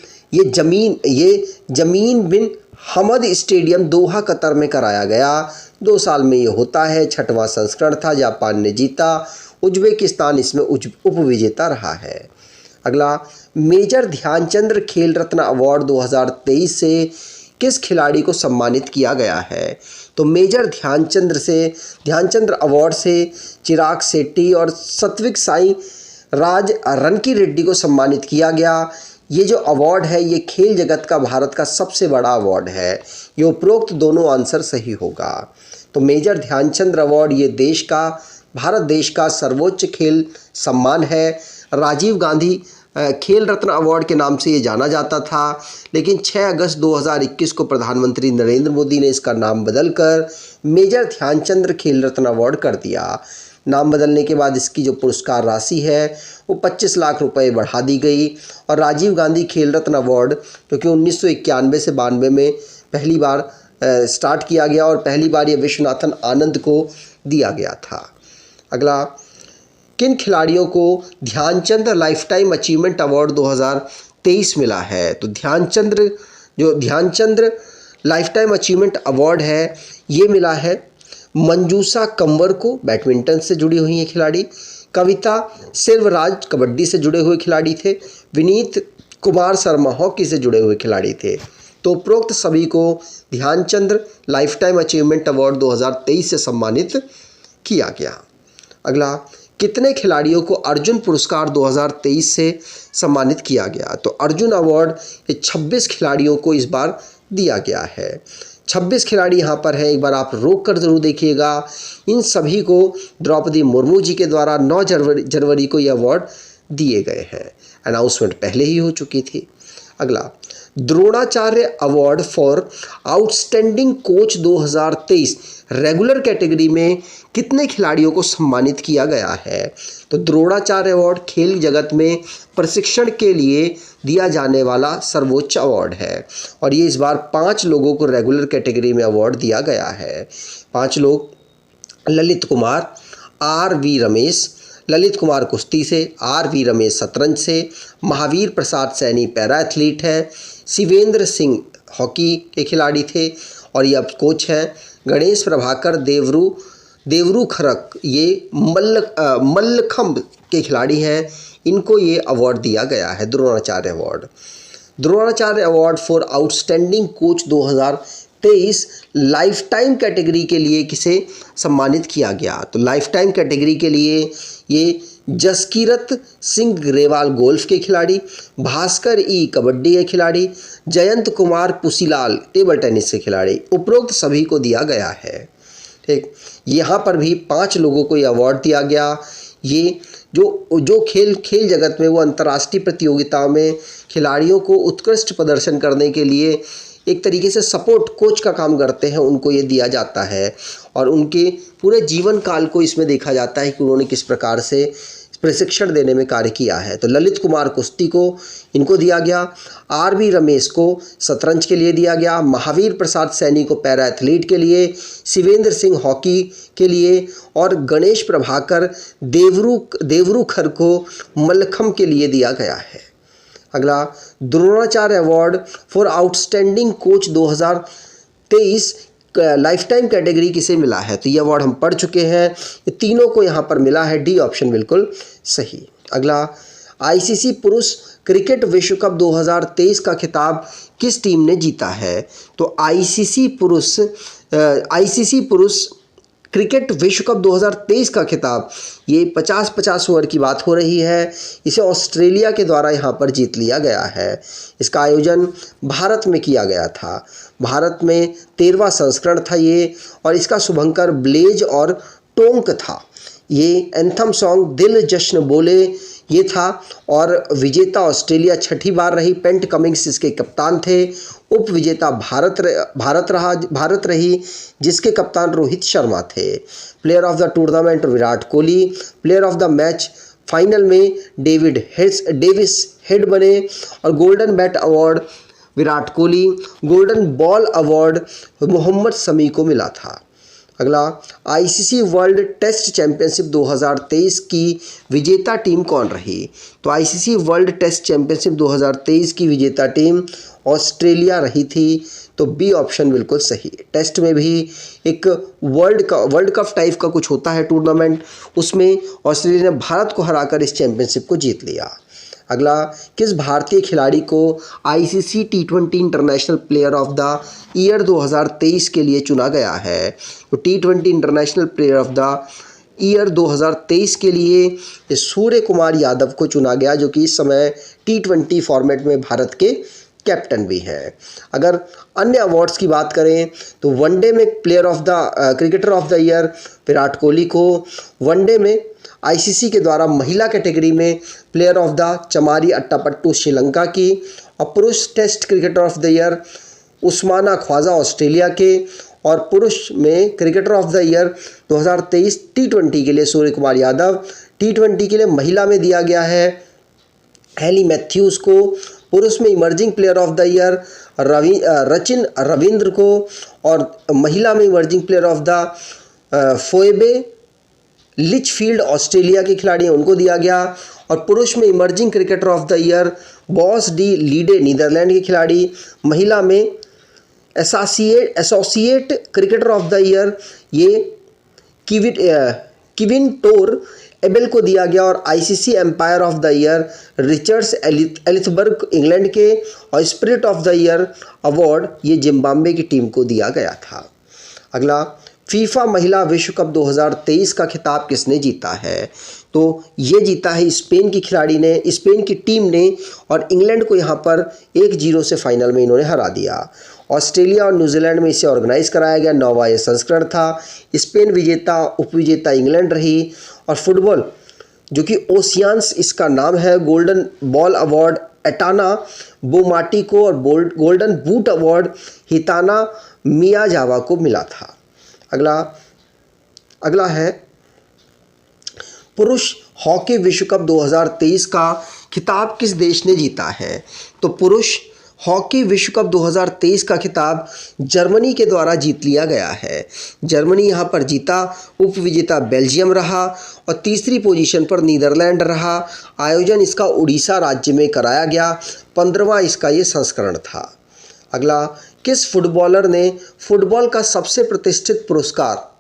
A: जमीन बिन हमद स्टेडियम दोहा कतर में कराया गया। 2 साल में ये होता है, 6वां संस्करण था, जापान ने जीता, उज्बेकिस्तान इसमें उपविजेता रहा है। अगला, मेजर ध्यानचंद्र खेल रत्न अवार्ड 2023 से किस खिलाड़ी को सम्मानित किया गया है? तो मेजर ध्यानचंद्र अवार्ड से चिराग शेट्टी और सात्विक साई राज रनकी रेड्डी को सम्मानित किया गया। ये जो अवार्ड है ये खेल जगत का भारत का सबसे बड़ा अवार्ड है। ये उपरोक्त दोनों आंसर सही होगा। तो मेजर ध्यानचंद्र अवार्ड ये भारत देश का सर्वोच्च खेल सम्मान है। राजीव गांधी खेल रत्न अवार्ड के नाम से ये जाना जाता था, लेकिन 6 अगस्त 2021 को प्रधानमंत्री नरेंद्र मोदी ने इसका नाम बदलकर मेजर ध्यानचंद्र खेल रत्न अवार्ड कर दिया। नाम बदलने के बाद इसकी जो पुरस्कार राशि है वो 25 लाख रुपए बढ़ा दी गई और राजीव गांधी खेल रत्न अवार्ड जो कि 1991 से 92 में पहली बार स्टार्ट किया गया और पहली बार ये विश्वनाथन आनंद को दिया गया था। अगला, किन खिलाड़ियों को ध्यानचंद लाइफटाइम अचीवमेंट अवार्ड 2023 मिला है? तो ध्यानचंद लाइफटाइम अचीवमेंट अवार्ड है ये मिला है मंजूषा कंवर को, बैडमिंटन से जुड़ी हुई है खिलाड़ी। कविता सेल्वराज कबड्डी से जुड़े हुए खिलाड़ी थे। विनीत कुमार शर्मा हॉकी से जुड़े हुए खिलाड़ी थे। तो उपरोक्त सभी को ध्यानचंद लाइफटाइम अचीवमेंट अवार्ड 2023 से सम्मानित किया गया। अगला, कितने खिलाड़ियों को अर्जुन पुरस्कार 2023 से सम्मानित किया गया? तो अर्जुन अवार्ड ये 26 खिलाड़ियों को इस बार दिया गया है। 26 खिलाड़ी यहाँ पर हैं, एक बार आप रोक कर जरूर देखिएगा। इन सभी को द्रौपदी मुर्मू जी के द्वारा 9 जनवरी को ये अवार्ड दिए गए हैं। अनाउंसमेंट पहले ही हो चुकी थी। अगला, Dronacharya award for outstanding coach 2023 regular category में कितने खिलाड़ियों को सम्मानित किया गया है? तो द्रोणाचार्य अवार्ड खेल जगत में प्रशिक्षण के लिए दिया जाने वाला सर्वोच्च अवार्ड है और ये इस बार 5 लोगों को रेगुलर कैटेगरी में अवार्ड दिया गया है। 5 लोग, ललित कुमार, RV रमेश, ललित कुमार कुश्ती से, RV रमेश शतरंज से, महावीर प्रसाद सैनी पैरा एथलीट हैं, शिवेंद्र सिंह हॉकी के खिलाड़ी थे और ये अब कोच हैं। गणेश प्रभाकर देवरू खरक ये मल्लखंब के खिलाड़ी हैं, इनको ये अवार्ड दिया गया है Dronacharya award. Dronacharya award for outstanding coach 2023 life time category के लिए किसे सम्मानित किया गया? तो लाइफ टाइम कैटेगरी के लिए ये जसकीरत सिंह ग्रेवाल गोल्फ के खिलाड़ी, भास्कर ई कबड्डी के खिलाड़ी, जयंत कुमार पुसीलाल टेबल टेनिस के खिलाड़ी, उपरोक्त सभी को दिया गया है। ठीक, यहाँ पर भी 5 लोगों को ये अवार्ड दिया गया। ये जो खेल जगत में वो अंतर्राष्ट्रीय प्रतियोगिताओं में खिलाड़ियों को उत्कृष्ट प्रदर्शन करने के लिए एक तरीके से सपोर्ट कोच का काम करते हैं, उनको ये दिया जाता है और उनके पूरे जीवन काल को इसमें देखा जाता है कि उन्होंने किस प्रकार से प्रशिक्षण देने में कार्य किया है। तो ललित कुमार कुश्ती को इनको दिया गया, आर.बी. रमेश को शतरंज के लिए दिया गया, महावीर प्रसाद सैनी को पैरा एथलीट के लिए, शिवेंद्र सिंह हॉकी के लिए और गणेश प्रभाकर देवरुखर को मल्लखम्ब के लिए दिया गया है। अगला, Dronacharya award for outstanding coach 2023 life time category किसे मिला है? तो ये अवार्ड हम पढ़ चुके हैं, ये तीनों को यहाँ पर मिला है, डी ऑप्शन बिल्कुल सही। अगला, आईसीसी पुरुष क्रिकेट विश्व कप 2023 का खिताब किस टीम ने जीता है? तो आईसीसी पुरुष क्रिकेट विश्व कप 2023 का खिताब, ये 50-50 ओवर की बात हो रही है, इसे ऑस्ट्रेलिया के द्वारा यहाँ पर जीत लिया गया है। इसका आयोजन भारत में किया गया था, भारत में 13वां संस्करण था ये, और इसका शुभंकर ब्लेज और टोंक था। ये एंथम सॉन्ग दिल जश्न बोले ये था, और विजेता ऑस्ट्रेलिया 6ठी बार रही, पेंट कमिंग्स इसके कप्तान थे। उप विजेता भारत रही, जिसके कप्तान रोहित शर्मा थे। Player of the tournament Virat Kohli, player of the match final में डेविस हेड बने, और golden bat award Virat Kohli, golden ball award Mohammed Shami को मिला था। अगला, आईसीसी वर्ल्ड टेस्ट चैंपियनशिप 2023 की विजेता टीम कौन रही? तो आईसीसी वर्ल्ड टेस्ट चैंपियनशिप 2023 की विजेता टीम ऑस्ट्रेलिया रही थी। तो बी ऑप्शन बिल्कुल सही। टेस्ट में भी एक वर्ल्ड कप टाइप का कुछ होता है टूर्नामेंट, उसमें ऑस्ट्रेलिया ने भारत को हराकर इस चैंपियनशिप को जीत लिया। अगला, किस भारतीय खिलाड़ी को ICC T20 international player of the year 2023 के लिए चुना गया है? तो T20 international player of the year 2023 के लिए सूर्य कुमार यादव को चुना गया, जो कि इस समय T20 फॉर्मेट में भारत के कैप्टन भी हैं। अगर अन्य अवार्ड्स की बात करें तो वनडे में player of the cricketer of the year Virat Kohli को, वनडे में आईसीसी के द्वारा महिला कैटेगरी में player of the Chamari Athapaththu Sri Lanka की, और पुरुष test cricketer of the year Usman Khawaja Australia के, और पुरुष में cricketer of the year 2023 T20 के लिए सूर्य कुमार यादव, T20 के लिए महिला में दिया गया है हेली मैथ्यूज़ को, पुरुष में emerging player of the year Rachin Ravindra को, और महिला में emerging player of the Phoebe Litchfield Australia के खिलाड़ी हैं उनको दिया गया, और पुरुष में emerging cricketer of the year Bas de Leede Netherland के खिलाड़ी, महिला में associate cricketer of the year ये किविन टोर एबेल को दिया गया, और ICC umpire of the year Richards एलिथबर्ग इंग्लैंड के, और spirit of the year award ये जिम्बाब्वे की टीम को दिया गया था। अगला, फीफा महिला विश्व कप 2023 का खिताब किसने जीता है? तो ये जीता है स्पेन की खिलाड़ी ने, स्पेन की टीम ने, और इंग्लैंड को यहाँ पर 1-0 से फाइनल में इन्होंने हरा दिया। ऑस्ट्रेलिया और न्यूजीलैंड में इसे ऑर्गेनाइज कराया गया, 9वां ये संस्करण था। स्पेन विजेता, उपविजेता इंग्लैंड रही, और फुटबॉल जो कि ओशियान्स इसका नाम है, गोल्डन बॉल अवार्ड एटाना बोमाटी को, और गोल्डन बूट अवार्ड हिताना मियाजावा को मिला था। अगला है पुरुष हॉकी विश्व कप 2023 का खिताब किस देश ने जीता है? तो पुरुष हॉकी विश्व कप 2023 का खिताब जर्मनी के द्वारा जीत लिया गया है। जर्मनी यहाँ पर जीता, उप विजेता बेल्जियम रहा, और तीसरी पोजीशन पर नीदरलैंड रहा। आयोजन इसका उड़ीसा राज्य में कराया गया, 15वां इसका ये संस्करण था। अगला, किस फुटबॉलर ने फुटबॉल का सबसे प्रतिष्ठित पुरस्कार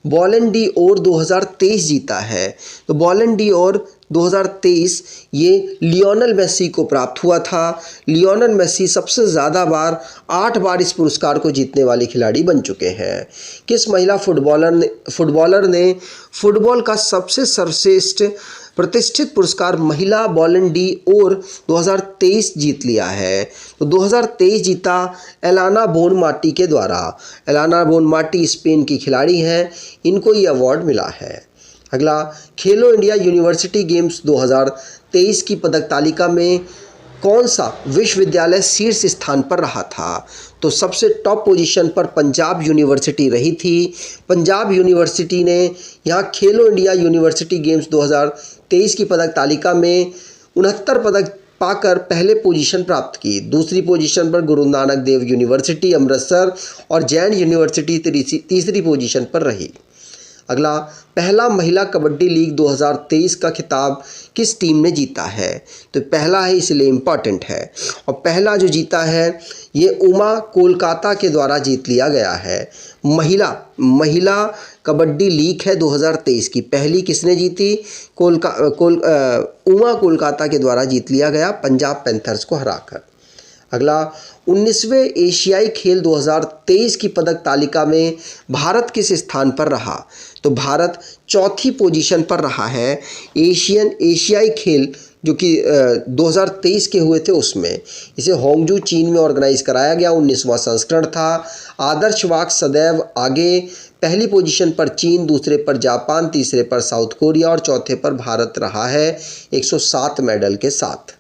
A: बॉलन डी ओर 2023 जीता है? तो बॉलन डी ओर 2023 ये लियोनेल मेसी को प्राप्त हुआ था। लियोनेल मेसी सबसे ज़्यादा बार 8 बार इस पुरस्कार को जीतने वाले खिलाड़ी बन चुके हैं। किस महिला फुटबॉलर ने फुटबॉल का सबसे सर्वश्रेष्ठ प्रतिष्ठित पुरस्कार महिला बॉलन डी ओर 2023 जीत लिया है? तो 2023 जीता एलाना बोनमाटी के द्वारा। एलाना बोनमाटी स्पेन की खिलाड़ी हैं, इनको ये अवार्ड मिला है। अगला, खेलो इंडिया यूनिवर्सिटी गेम्स 2023 की पदक तालिका में कौन सा विश्वविद्यालय शीर्ष स्थान पर रहा था? तो सबसे टॉप पोजीशन पर पंजाब यूनिवर्सिटी रही थी। पंजाब यूनिवर्सिटी ने यहाँ खेलो इंडिया यूनिवर्सिटी गेम्स 2023 की पदक तालिका में 69 पदक पाकर पहले पोजीशन प्राप्त की। दूसरी पोजीशन पर गुरु नानक देव यूनिवर्सिटी अमृतसर और जैन यूनिवर्सिटी तीसरी पोजीशन पर रही। अगला, पहला महिला कबड्डी लीग 2023 का खिताब किस टीम ने जीता है? तो पहला है इसलिए इम्पॉर्टेंट है, और पहला जो जीता है ये उमा कोलकाता के द्वारा जीत लिया गया है। महिला कबड्डी लीग है 2023 की, पहली किसने जीती? उमा कोलकाता के द्वारा जीत लिया गया पंजाब पैंथर्स को हराकर। अगला, 19वें एशियाई खेल 2023 की पदक तालिका में भारत किस स्थान पर रहा? तो भारत चौथी पोजीशन पर रहा है। एशियाई खेल जो कि 2023 के हुए थे उसमें, इसे होंगजू चीन में ऑर्गेनाइज कराया गया। 19वां संस्करण था। आदर्श वाक सदैव आगे, पहली पोजीशन पर चीन, दूसरे पर जापान, तीसरे पर साउथ कोरिया और चौथे पर भारत रहा है 107 मेडल के साथ।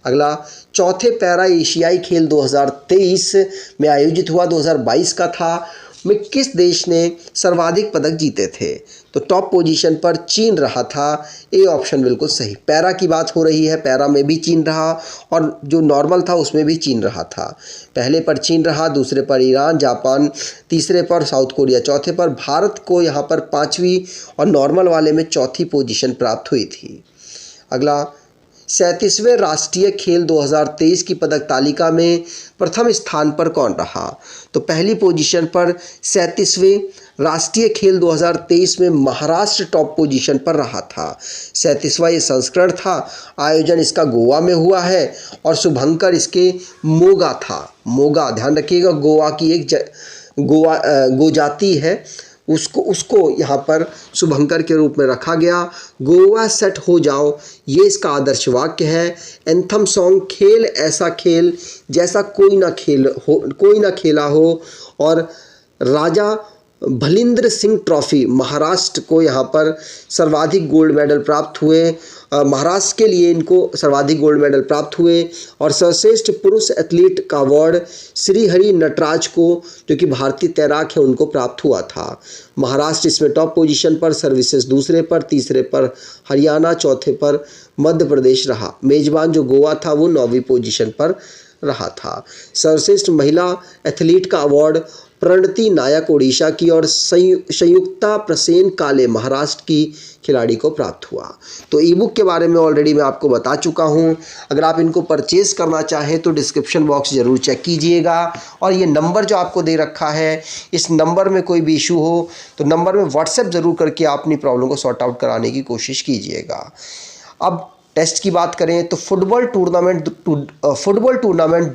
A: अगला, चौथे पैरा एशियाई खेल 2023 में आयोजित हुआ, 2022 का था, में किस देश ने सर्वाधिक पदक जीते थे? तो टॉप पोजीशन पर चीन रहा था। ए ऑप्शन बिल्कुल सही। पैरा की बात हो रही है, पैरा में भी चीन रहा और जो नॉर्मल था उसमें भी चीन रहा था। पहले पर चीन रहा, दूसरे पर ईरान, जापान, तीसरे पर साउथ कोरिया, चौथे पर भारत को यहाँ पर 5वीं और नॉर्मल वाले में चौथी पोजीशन प्राप्त हुई थी। अगला, 37वें राष्ट्रीय खेल 2023 की पदक तालिका में प्रथम स्थान पर कौन रहा? तो पहली पोजीशन पर 37वें राष्ट्रीय खेल 2023 में महाराष्ट्र टॉप पोजीशन पर रहा था। 37वां ये संस्करण था। आयोजन इसका गोवा में हुआ है और शुभंकर इसके मोगा था। मोगा ध्यान रखिएगा, गोवा की एक गोजाति है, उसको यहाँ पर शुभंकर के रूप में रखा गया। गोवा सेट हो जाओ, ये इसका आदर्श वाक्य है। एंथम सॉन्ग, खेल ऐसा खेल जैसा कोई ना खेला हो। और राजा भलिंद्र सिंह ट्रॉफी, महाराष्ट्र को यहाँ पर सर्वाधिक गोल्ड मेडल प्राप्त हुए। महाराष्ट्र के लिए इनको सर्वाधिक गोल्ड मेडल प्राप्त हुए। और सर्वश्रेष्ठ पुरुष एथलीट का अवार्ड श्रीहरि नटराज को, जो कि भारतीय तैराक है, उनको प्राप्त हुआ था। महाराष्ट्र इसमें टॉप पोजीशन पर, सर्विसेज दूसरे पर, तीसरे पर हरियाणा, चौथे पर मध्य प्रदेश रहा। मेजबान जो गोवा था वो 9वीं पोजीशन पर रहा था। सर्वश्रेष्ठ महिला एथलीट का अवार्ड प्रणति नायक उड़ीसा की और संयुक्ता प्रसेन काले महाराष्ट्र की खिलाड़ी को प्राप्त हुआ। तो ई बुक के बारे में ऑलरेडी मैं आपको बता चुका हूं। अगर आप इनको परचेज़ करना चाहें तो डिस्क्रिप्शन बॉक्स ज़रूर चेक कीजिएगा। और ये नंबर जो आपको दे रखा है, इस नंबर में कोई भी इशू हो तो नंबर में व्हाट्सएप ज़रूर करके आप अपनी प्रॉब्लम को सॉर्ट आउट कराने की कोशिश कीजिएगा। अब टेस्ट की बात करें तो फुटबॉल टूर्नामेंट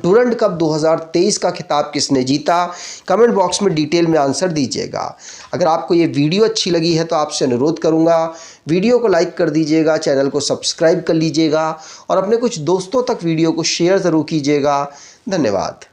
A: डुरंड कप 2023 का खिताब किसने जीता? कमेंट बॉक्स में डिटेल में आंसर दीजिएगा। अगर आपको ये वीडियो अच्छी लगी है तो आपसे अनुरोध करूंगा, वीडियो को लाइक कर दीजिएगा, चैनल को सब्सक्राइब कर लीजिएगा और अपने कुछ दोस्तों तक वीडियो को शेयर ज़रूर कीजिएगा। धन्यवाद।